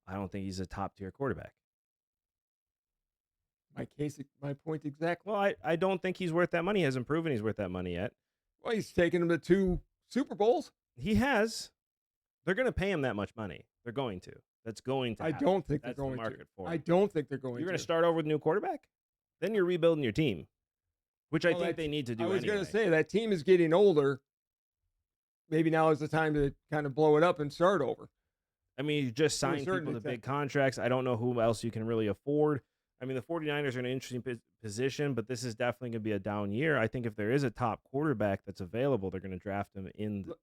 I don't think he's a top-tier quarterback. My point exactly. Well, I don't think he's worth that money. He hasn't proven he's worth that money yet. Well, he's taken him to 2 Super Bowls. He has. They're going to pay him that much money. They're going to. That's going to happen. I don't think That's they're going the market to. for him. I don't think they're going to. You're going to start over with a new quarterback? Then you're rebuilding your team, which I think they need to do I was anyway. going to say, that team is getting older. Maybe now is the time to kind of blow it up and start over. I mean, you just signed people to big contracts. I don't know who else you can really afford. I mean, the 49ers are in an interesting position, but this is definitely going to be a down year. I think if there is a top quarterback that's available, they're going to draft him in the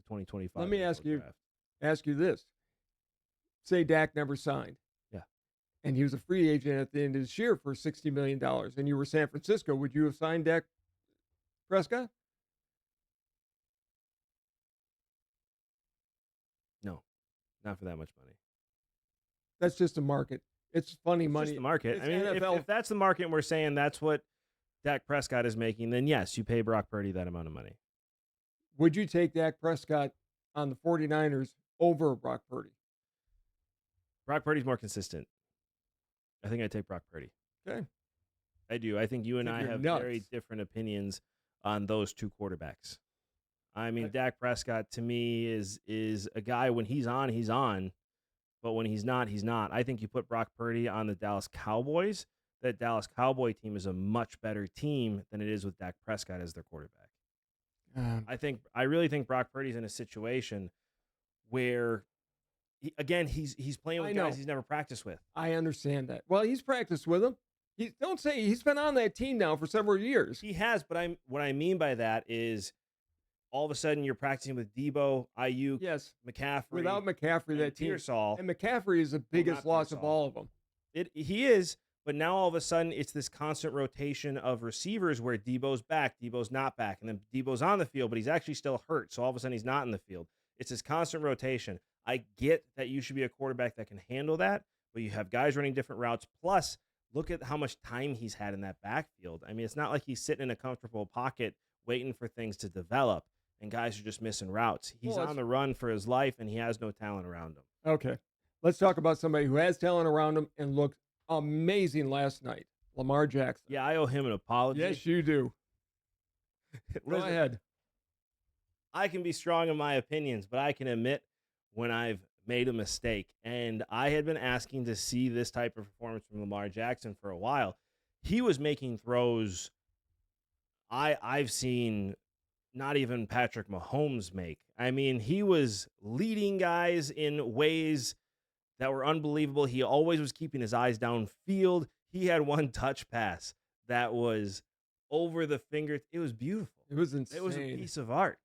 2025. Let me ask you this. Say Dak never signed. Yeah. And he was a free agent at the end of this year for $60 million, and you were San Francisco. Would you have signed Dak Prescott? No, not for that much money. That's just a market. It's funny money. It's just the market. It's I mean, if that's the market and we're saying that's what Dak Prescott is making, then yes, you pay Brock Purdy that amount of money. Would you take Dak Prescott on the 49ers over Brock Purdy? Brock Purdy's more consistent. I think I'd take Brock Purdy. Okay. I do. I think you and I have very different opinions on those two quarterbacks. I mean, Dak Prescott to me is a guy when he's on, he's on. But when he's not, he's not. I think you put Brock Purdy on the Dallas Cowboys. That Dallas Cowboy team is a much better team than it is with Dak Prescott as their quarterback. I really think Brock Purdy's in a situation where, he's playing with guys he's never practiced with. I understand that. Well, he's practiced with them. Don't say he's been on that team now for several years. He has, but what I mean by that is, all of a sudden, you're practicing with Debo, Ayuk, McCaffrey. Without McCaffrey, that team. Pearsall. And McCaffrey is the biggest loss of all of them. He is, but now all of a sudden, it's this constant rotation of receivers where Debo's back, Debo's not back, and then Debo's on the field, but he's actually still hurt, so all of a sudden he's not in the field. It's this constant rotation. I get that you should be a quarterback that can handle that, but you have guys running different routes. Plus, look at how much time he's had in that backfield. I mean, it's not like he's sitting in a comfortable pocket waiting for things to develop. And guys are just missing routes. He's on the run for his life, and he has no talent around him. Okay. Let's talk about somebody who has talent around him and looked amazing last night. Lamar Jackson. Yeah, I owe him an apology. Yes, you do. Go ahead. I can be strong in my opinions, but I can admit when I've made a mistake. And I had been asking to see this type of performance from Lamar Jackson for a while. He was making throws I've seen not even Patrick Mahomes make. I mean, he was leading guys in ways that were unbelievable. He always was keeping his eyes downfield. He had one touch pass that was over the finger. It was beautiful. It was insane. It was a piece of art.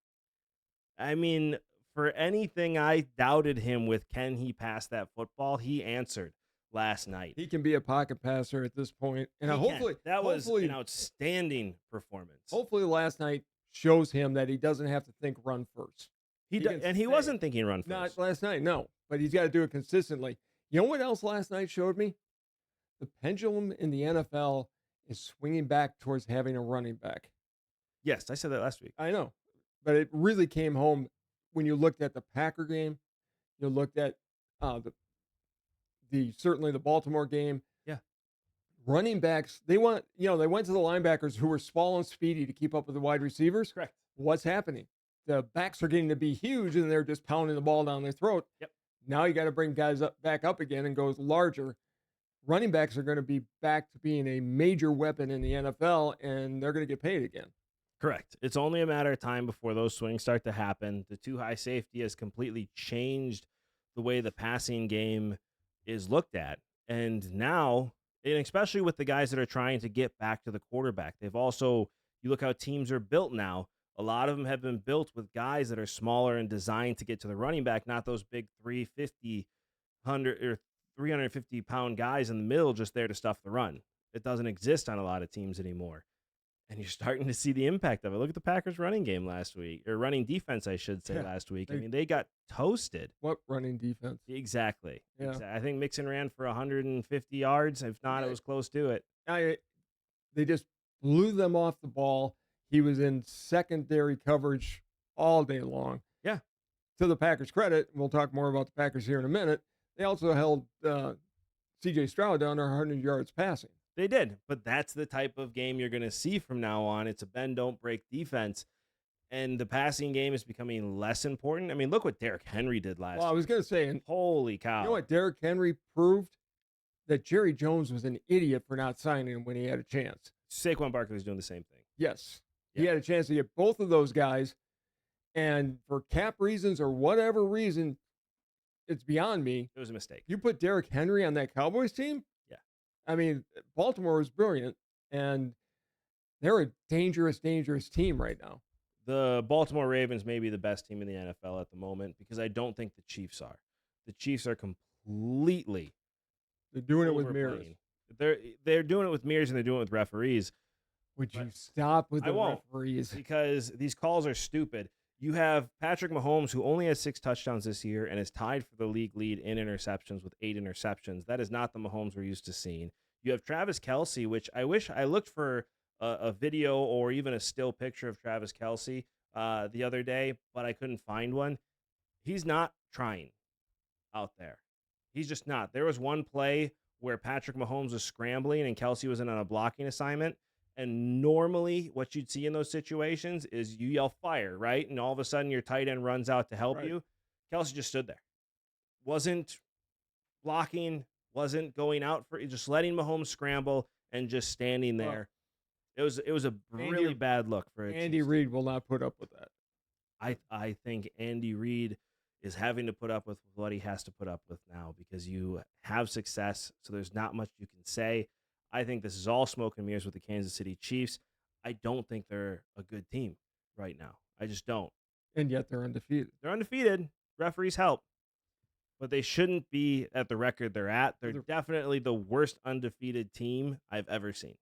I mean, for anything I doubted him with, can he pass that football? He answered last night. He can be a pocket passer at this point. And hopefully that was an outstanding performance. Hopefully last night shows him that he doesn't have to think run first. He wasn't thinking run first. Not last night, no. But he's got to do it consistently. You know what else last night showed me? The pendulum in the NFL is swinging back towards having a running back. Yes, I said that last week. I know. But it really came home when you looked at the Packer game. You looked at certainly the Baltimore game. Yeah. Running backs, they went to the linebackers who were small and speedy to keep up with the wide receivers. Correct. What's happening? The backs are getting to be huge and they're just pounding the ball down their throat. Yep. Now you got to bring guys back up again and go larger. Running backs are going to be back to being a major weapon in the NFL, and they're going to get paid again. Correct. It's only a matter of time before those swings start to happen. The too high safety has completely changed the way the passing game is looked at. And now, and especially with the guys that are trying to get back to the quarterback, they've also, you look how teams are built now. A lot of them have been built with guys that are smaller and designed to get to the running back, not those big 350-pound guys in the middle just there to stuff the run. It doesn't exist on a lot of teams anymore. And you're starting to see the impact of it. Look at the Packers running game last week, or running defense, I should say, last week. I mean, they got toasted. What running defense? Exactly. Yeah. I think Mixon ran for 150 yards. If not, it was close to it. They just blew them off the ball. He was in secondary coverage all day long. Yeah. to the Packers' credit, we'll talk more about the Packers here in a minute, they also held C.J. Stroud down to 100 yards passing. They did, but that's the type of game you're going to see from now on. It's a bend, don't break defense, and the passing game is becoming less important. I mean, look what Derrick Henry did last Well, I was going to say, and holy cow. you know what Derrick Henry proved? That Jerry Jones was an idiot for not signing him when he had a chance. Saquon Barkley's doing the same thing. Yes. Yeah. He had a chance to get both of those guys, and for cap reasons or whatever reason, it's beyond me. It was a mistake. You put Derrick Henry on that Cowboys team? Yeah. I mean, Baltimore was brilliant, and they're a dangerous, dangerous team right now. The Baltimore Ravens may be the best team in the NFL at the moment because I don't think the Chiefs are. The Chiefs are completely They're doing it with overplaying. mirrors. They're doing it with mirrors and they're doing it with referees. Would you stop with I the won't, referees? because these calls are stupid. You have Patrick Mahomes, who only has 6 touchdowns this year and is tied for the league lead in interceptions with 8 interceptions. That is not the Mahomes we're used to seeing. You have Travis Kelce, which I wish I looked for a video or even a still picture of Travis Kelce the other day, but I couldn't find one. He's not trying out there. He's just not. There was one play where Patrick Mahomes was scrambling and Kelce was in on a blocking assignment. And normally what you'd see in those situations is you yell fire, right? And all of a sudden your tight end runs out to help you. Kelce just stood there. Wasn't blocking, wasn't going out for, just letting Mahomes scramble and just standing there. It was a really bad look for Andy Reid will not put up with that. I think Andy Reid is having to put up with what he has to put up with now because you have success, so there's not much you can say. I think this is all smoke and mirrors with the Kansas City Chiefs. I don't think they're a good team right now. I just don't. And yet they're undefeated. They're undefeated. Referees help. But they shouldn't be at the record they're at. They're definitely the worst undefeated team I've ever seen.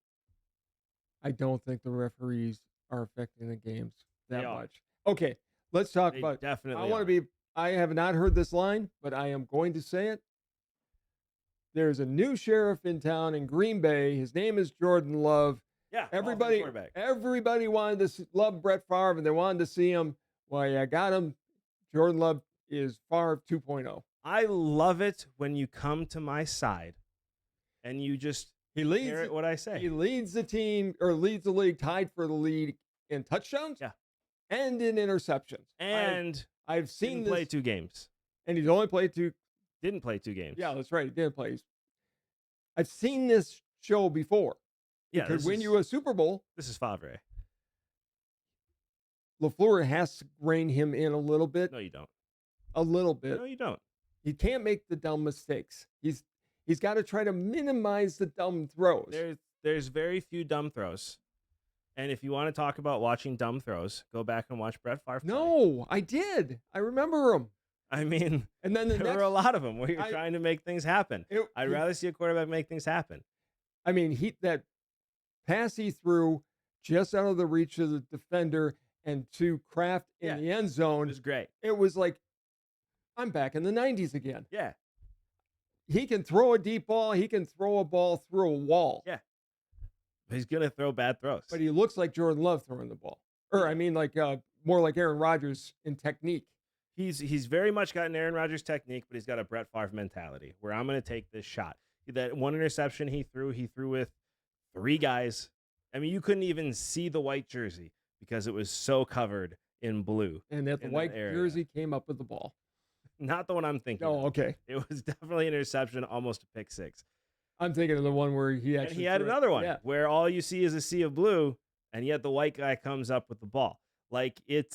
I don't think the referees are affecting the games that They are. much. Okay, let's talk They about. definitely I have not heard this line, but I am going to say it. There's a new sheriff in town in Green Bay. His name is Jordan Love. Yeah, Everybody wanted to love Brett Favre, and they wanted to see him. Well, yeah, I got him. Jordan Love is Favre 2.0. I love it when you come to my side and you just hear what I say. He leads the team, or leads the league, tied for the lead in touchdowns. Yeah. And in interceptions. And I've seen didn't play 2 games. And he's only played 2. Didn't play 2 games. Yeah, that's right. He didn't play. I've seen this show before. Yeah, Because when you a Super Bowl, this is Favre. LaFleur has to rein him in a little bit. No, you don't. A little bit. No, you don't. He can't make the dumb mistakes. He's got to try to minimize the dumb throws. There's very few dumb throws. And if you want to talk about watching dumb throws, go back and watch Brett Favre play. No, I did. I remember him. I mean, and then there were a lot of them where you're trying to make things happen. I'd rather see a quarterback make things happen. I mean, that pass he threw just out of the reach of the defender and to Kraft in the end zone. It was great. It was like, I'm back in the 90s again. Yeah. He can throw a deep ball. He can throw a ball through a wall. Yeah. He's going to throw bad throws. But he looks like Jordan Love throwing the ball. Or, I mean, like more like Aaron Rodgers in technique. He's very much got an Aaron Rodgers technique, but he's got a Brett Favre mentality where I'm going to take this shot. That one interception he threw with 3 guys. I mean, you couldn't even see the white jersey because it was so covered in blue. And that the white jersey came up with the ball. Not the one I'm thinking. Oh, okay. It was definitely an interception, almost a pick 6. I'm thinking of the one where he actually. And he had another one where all you see is a sea of blue, and yet the white guy comes up with the ball. Like it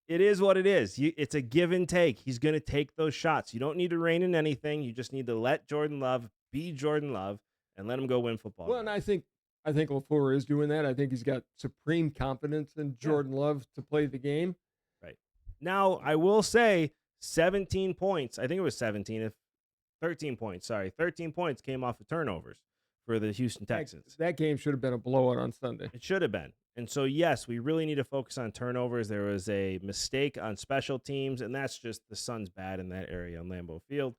is what it is. It's a give and take. He's going to take those shots. You don't need to rein in anything. You just need to let Jordan Love be Jordan Love and let him go win football. Well, and I think LaFleur is doing that. I think he's got supreme confidence in Jordan Love to play the game. Right. Now, I will say 17 points. I think it was 13 points. Sorry. 13 points came off of turnovers for the Houston Texans. That game should have been a blowout on Sunday. It should have been. And so, yes, we really need to focus on turnovers. There was a mistake on special teams, and that's just the sun's bad in that area on Lambeau Field.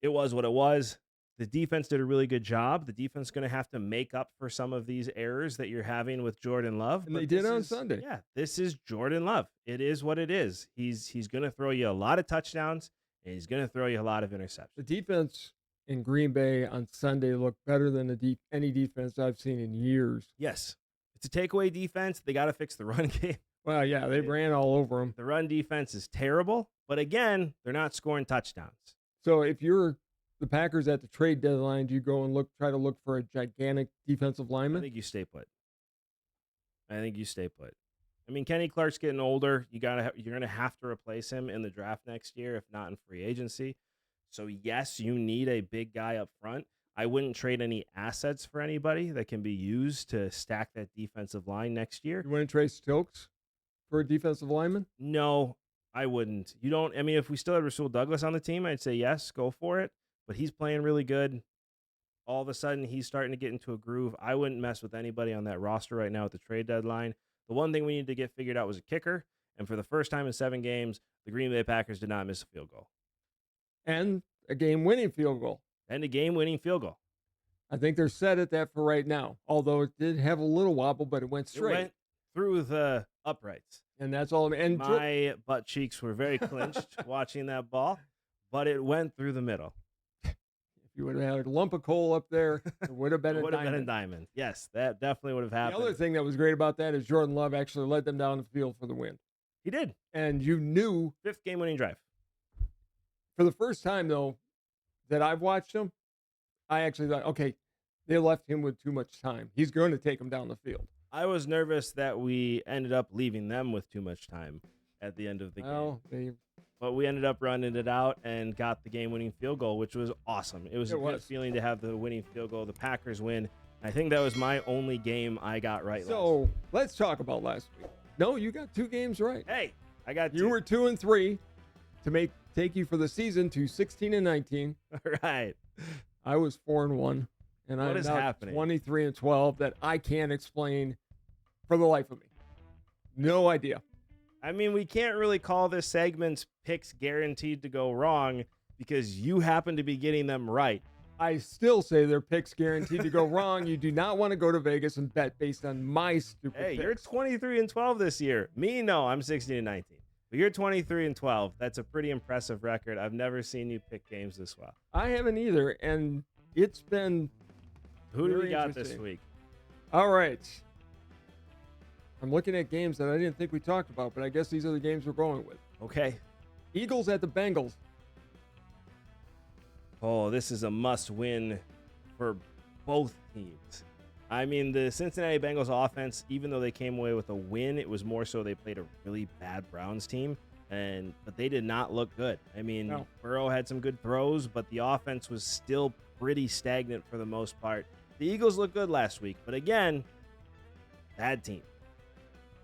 It was what it was. the defense did a really good job. The defense is going to have to make up for some of these errors that you're having with Jordan Love. And they did on Sunday. Yeah, this is Jordan Love. It is what it is. He's going to throw you a lot of touchdowns, and he's going to throw you a lot of interceptions. The defense in Green Bay on Sunday looked better than any defense I've seen in years. Yes. It's a takeaway defense. They got to fix the run game. Well, yeah, they ran all over them. The run defense is terrible, but again, they're not scoring touchdowns. So if you're the Packers at the trade deadline, do you go and try to look for a gigantic defensive lineman? I think you stay put. I mean, Kenny Clark's getting older. You're going to have to replace him in the draft next year, if not in free agency. So yes, you need a big guy up front. I wouldn't trade any assets for anybody that can be used to stack that defensive line next year. You wouldn't trade Stokes for a defensive lineman? No, I wouldn't. You don't. I mean, if we still had Rasul Douglas on the team, I'd say yes, go for it. But he's playing really good. All of a sudden, he's starting to get into a groove. I wouldn't mess with anybody on that roster right now at the trade deadline. The one thing we needed to get figured out was a kicker. And for the first time in 7 games, the Green Bay Packers did not miss a field goal. And a game-winning field goal. I think they're set at that for right now. Although it did have a little wobble, but it went straight. It went through the uprights. And that's all. And my butt cheeks were very clenched watching that ball, but it went through the middle. If you would have had a lump of coal up there, it would have been a diamond. Yes, that definitely would have happened. The other thing that was great about that is Jordan Love actually led them down the field for the win. He did. And you knew. 5th game-winning drive. For the first time, though, that I've watched him, I actually thought, okay, they left him with too much time. He's going to take him down the field. I was nervous that we ended up leaving them with too much time at the end of the game. But we ended up running it out and got the game-winning field goal, which was awesome. It was a good feeling to have the winning field goal. The Packers win. I think that was my only game I got right. So let's talk about last week. No, you got 2 games right. Hey, I got 2. You were 2-3 to take you for the season to 16-19. All right. I was 4-1, and I'm now 23-12 that I can't explain for the life of me. No idea. I mean, we can't really call this segment's picks guaranteed to go wrong because you happen to be getting them right. I still say their picks guaranteed to go wrong. You do not want to go to Vegas and bet based on my stupid picks. You're 23-12 this year. Me, no, I'm 16-19. But you're 23-12. That's a pretty impressive record. I've never seen you pick games this well. I haven't either, and it's been Who do we got this week? All right. I'm looking at games that I didn't think we talked about, but I guess these are the games we're going with. Okay. Eagles at the Bengals. Oh, this is a must-win for both teams. I mean, the Cincinnati Bengals offense, even though they came away with a win, it was more so they played a really bad Browns team, but they did not look good. I mean, no. Burrow had some good throws, but the offense was still pretty stagnant for the most part. The Eagles looked good last week, but again, bad team.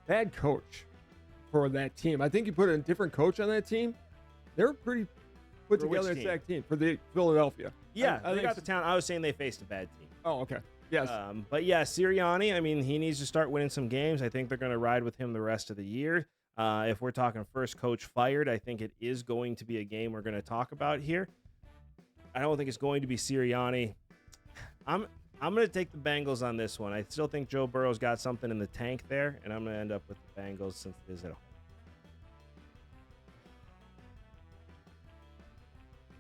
Bad coach for that team. I think you put a different coach on that team. They're pretty put together exact team for the Philadelphia. Yeah, they got the talent. I was saying they faced a bad team. Oh, okay. Yes. But yeah, Sirianni, I mean, he needs to start winning some games. I think they're going to ride with him the rest of the year. If we're talking first coach fired, I think it is going to be a game we're going to talk about here. I don't think it's going to be Sirianni. I'm going to take the Bengals on this one. I still think Joe Burrow's got something in the tank there, and I'm going to end up with the Bengals since it is at home.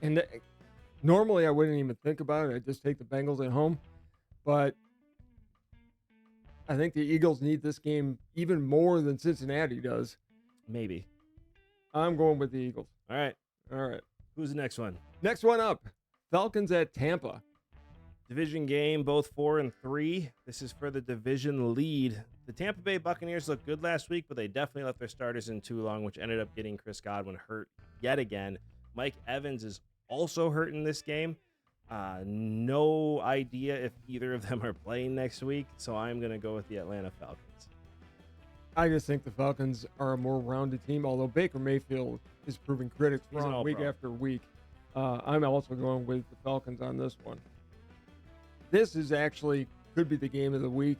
And normally I wouldn't even think about it. I'd just take the Bengals at home. But I think the Eagles need this game even more than Cincinnati does. Maybe. I'm going with the Eagles. All right. Who's the next one? Next one up, Falcons at Tampa. Division game, both 4-3. This is for the division lead. The Tampa Bay Buccaneers looked good last week, but they definitely left their starters in too long, which ended up getting Chris Godwin hurt yet again. Mike Evans is also hurt in this game. No idea if either of them are playing next week, so I'm going to go with the Atlanta Falcons. I just think the Falcons are a more rounded team, although Baker Mayfield is proving critics wrong week after week. I'm also going with the Falcons on this one. This is actually could be the game of the week.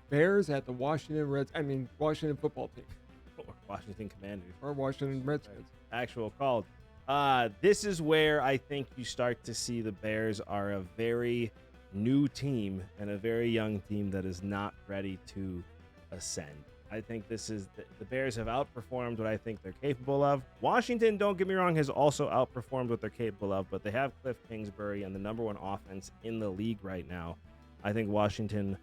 Bears at the Washington football team. Or Washington Commanders. Or Washington Redskins. Actual call. This is where I think you start to see the Bears are a very new team and a very young team that is not ready to ascend. I think this is the Bears have outperformed what I think they're capable of. Washington, don't get me wrong, has also outperformed what they're capable of, but they have Cliff Kingsbury and the #1 offense in the league right now. I think Washington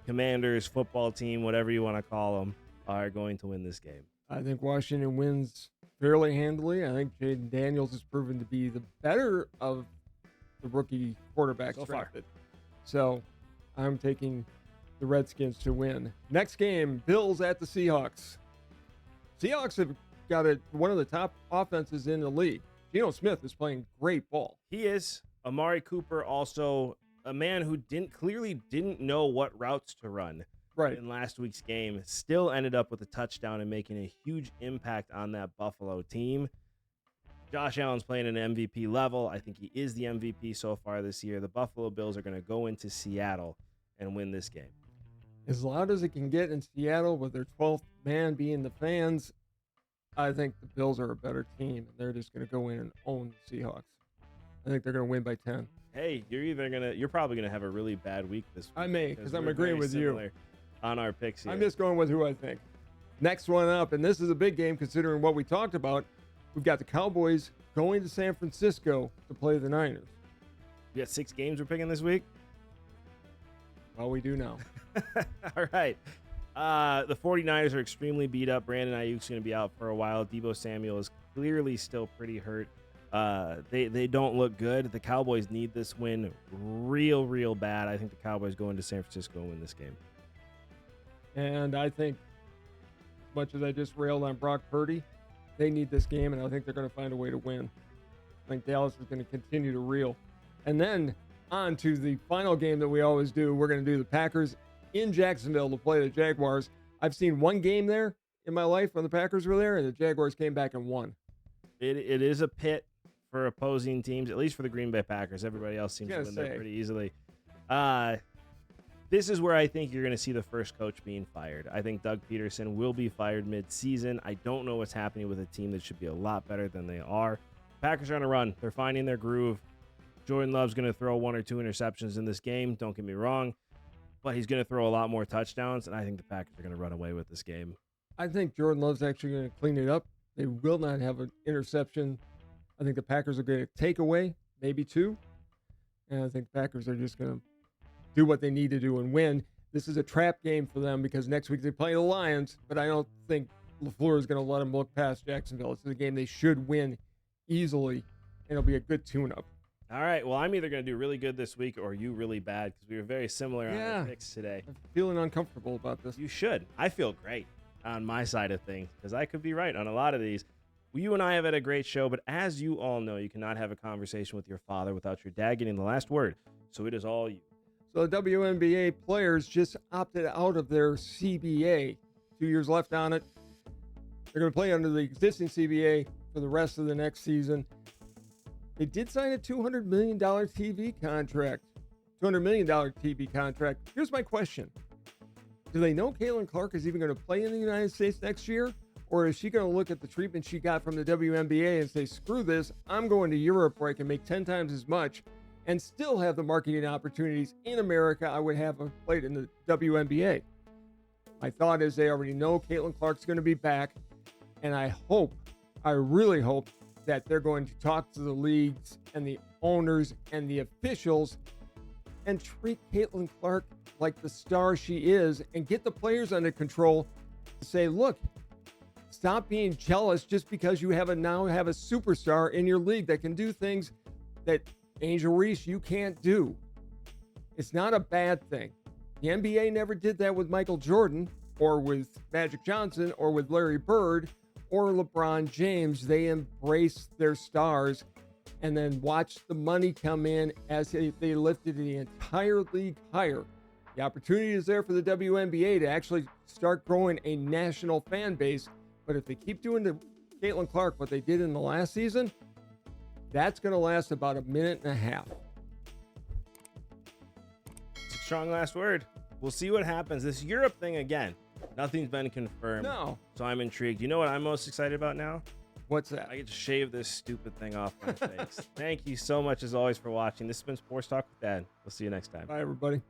Commanders football team, whatever you want to call them, are going to win this game. I think Washington wins fairly handily. I think Jaden Daniels has proven to be the better of the rookie quarterbacks So far. drafted. So I'm taking the Redskins to win. Next game, Bills at the Seahawks. Seahawks have got one of the top offenses in the league. Geno Smith is playing great ball. He is. Amari Cooper also a man who clearly didn't know what routes to run in last week's game. Still ended up with a touchdown and making a huge impact on that Buffalo team. Josh Allen's playing at an MVP level. I think he is the MVP so far this year. The Buffalo Bills are going to go into Seattle and win this game. As loud as it can get in Seattle with their 12th man being the fans, I think the Bills are a better team, and they're just going to go in and own the Seahawks. I think they're going to win by 10. Hey, you're probably going to have a really bad week this week. I may, because I'm agreeing with you on our picks here. I'm just going with who I think. Next one up, and this is a big game considering what we talked about. We've got the Cowboys going to San Francisco to play the Niners. We got 6 games we're picking this week? Well, we do now. All right. The 49ers are extremely beat up. Brandon Ayuk's going to be out for a while. Deebo Samuel is clearly still pretty hurt. They don't look good. The Cowboys need this win real bad. I think the Cowboys go into San Francisco and win this game. And I think, as much as I just railed on Brock Purdy, they need this game, and I think they're going to find a way to win. I think Dallas is going to continue to reel. And then on to the final game that we always do. We're going to do the Packers in Jacksonville to play the Jaguars. I've seen one game there in my life when the Packers were there, and the Jaguars came back and won. It is a pit for opposing teams, at least for the Green Bay Packers. Everybody else seems to win there pretty easily. This is where I think you're going to see the first coach being fired. I think Doug Peterson will be fired mid-season. I don't know what's happening with a team that should be a lot better than they are. Packers are on a run. They're finding their groove. Jordan Love's going to throw 1 or 2 interceptions in this game. Don't get me wrong. But he's going to throw a lot more touchdowns, and I think the Packers are going to run away with this game. I think Jordan Love's actually going to clean it up. They will not have an interception. I think the Packers are going to take away, maybe 2. And I think the Packers are just going to do what they need to do and win. This is a trap game for them because next week they play the Lions, but I don't think LaFleur is going to let them look past Jacksonville. It's a game they should win easily, and it'll be a good tune-up. All right, well, I'm either going to do really good this week or you really bad because we were very similar on our picks today. I'm feeling uncomfortable about this. You should. I feel great on my side of things because I could be right on a lot of these. You and I have had a great show, but as you all know, you cannot have a conversation with your father without your dad getting the last word. So it is all you. So the WNBA players just opted out of their CBA. 2 years left on it. They're going to play under the existing CBA for the rest of the next season. They did sign a $200 million TV contract. $200 million TV contract. Here's my question. Do they know Caitlin Clark is even going to play in the United States next year? Or is she going to look at the treatment she got from the WNBA and say, screw this, I'm going to Europe where I can make 10 times as much and still have the marketing opportunities in America I would have played in the WNBA? My thought is they already know Caitlin Clark's going to be back, and I really hope that they're going to talk to the leagues and the owners and the officials and treat Caitlin Clark like the star she is and get the players under control to say, look, stop being jealous just because you now have a superstar in your league that can do things that Angel Reese, you can't do. It's not a bad thing. The NBA never did that with Michael Jordan or with Magic Johnson or with Larry Bird or LeBron James. They embraced their stars and then watched the money come in as they lifted the entire league higher. The opportunity is there for the WNBA to actually start growing a national fan base. But if they keep doing to Caitlin Clark what they did in the last season, that's going to last about a minute and a half. It's a strong last word. We'll see what happens. This Europe thing, again, nothing's been confirmed. No. So I'm intrigued. You know what I'm most excited about now? What's that? I get to shave this stupid thing off my face. Thank you so much, as always, for watching. This has been Sports Talk with Dad. We'll see you next time. Bye, everybody.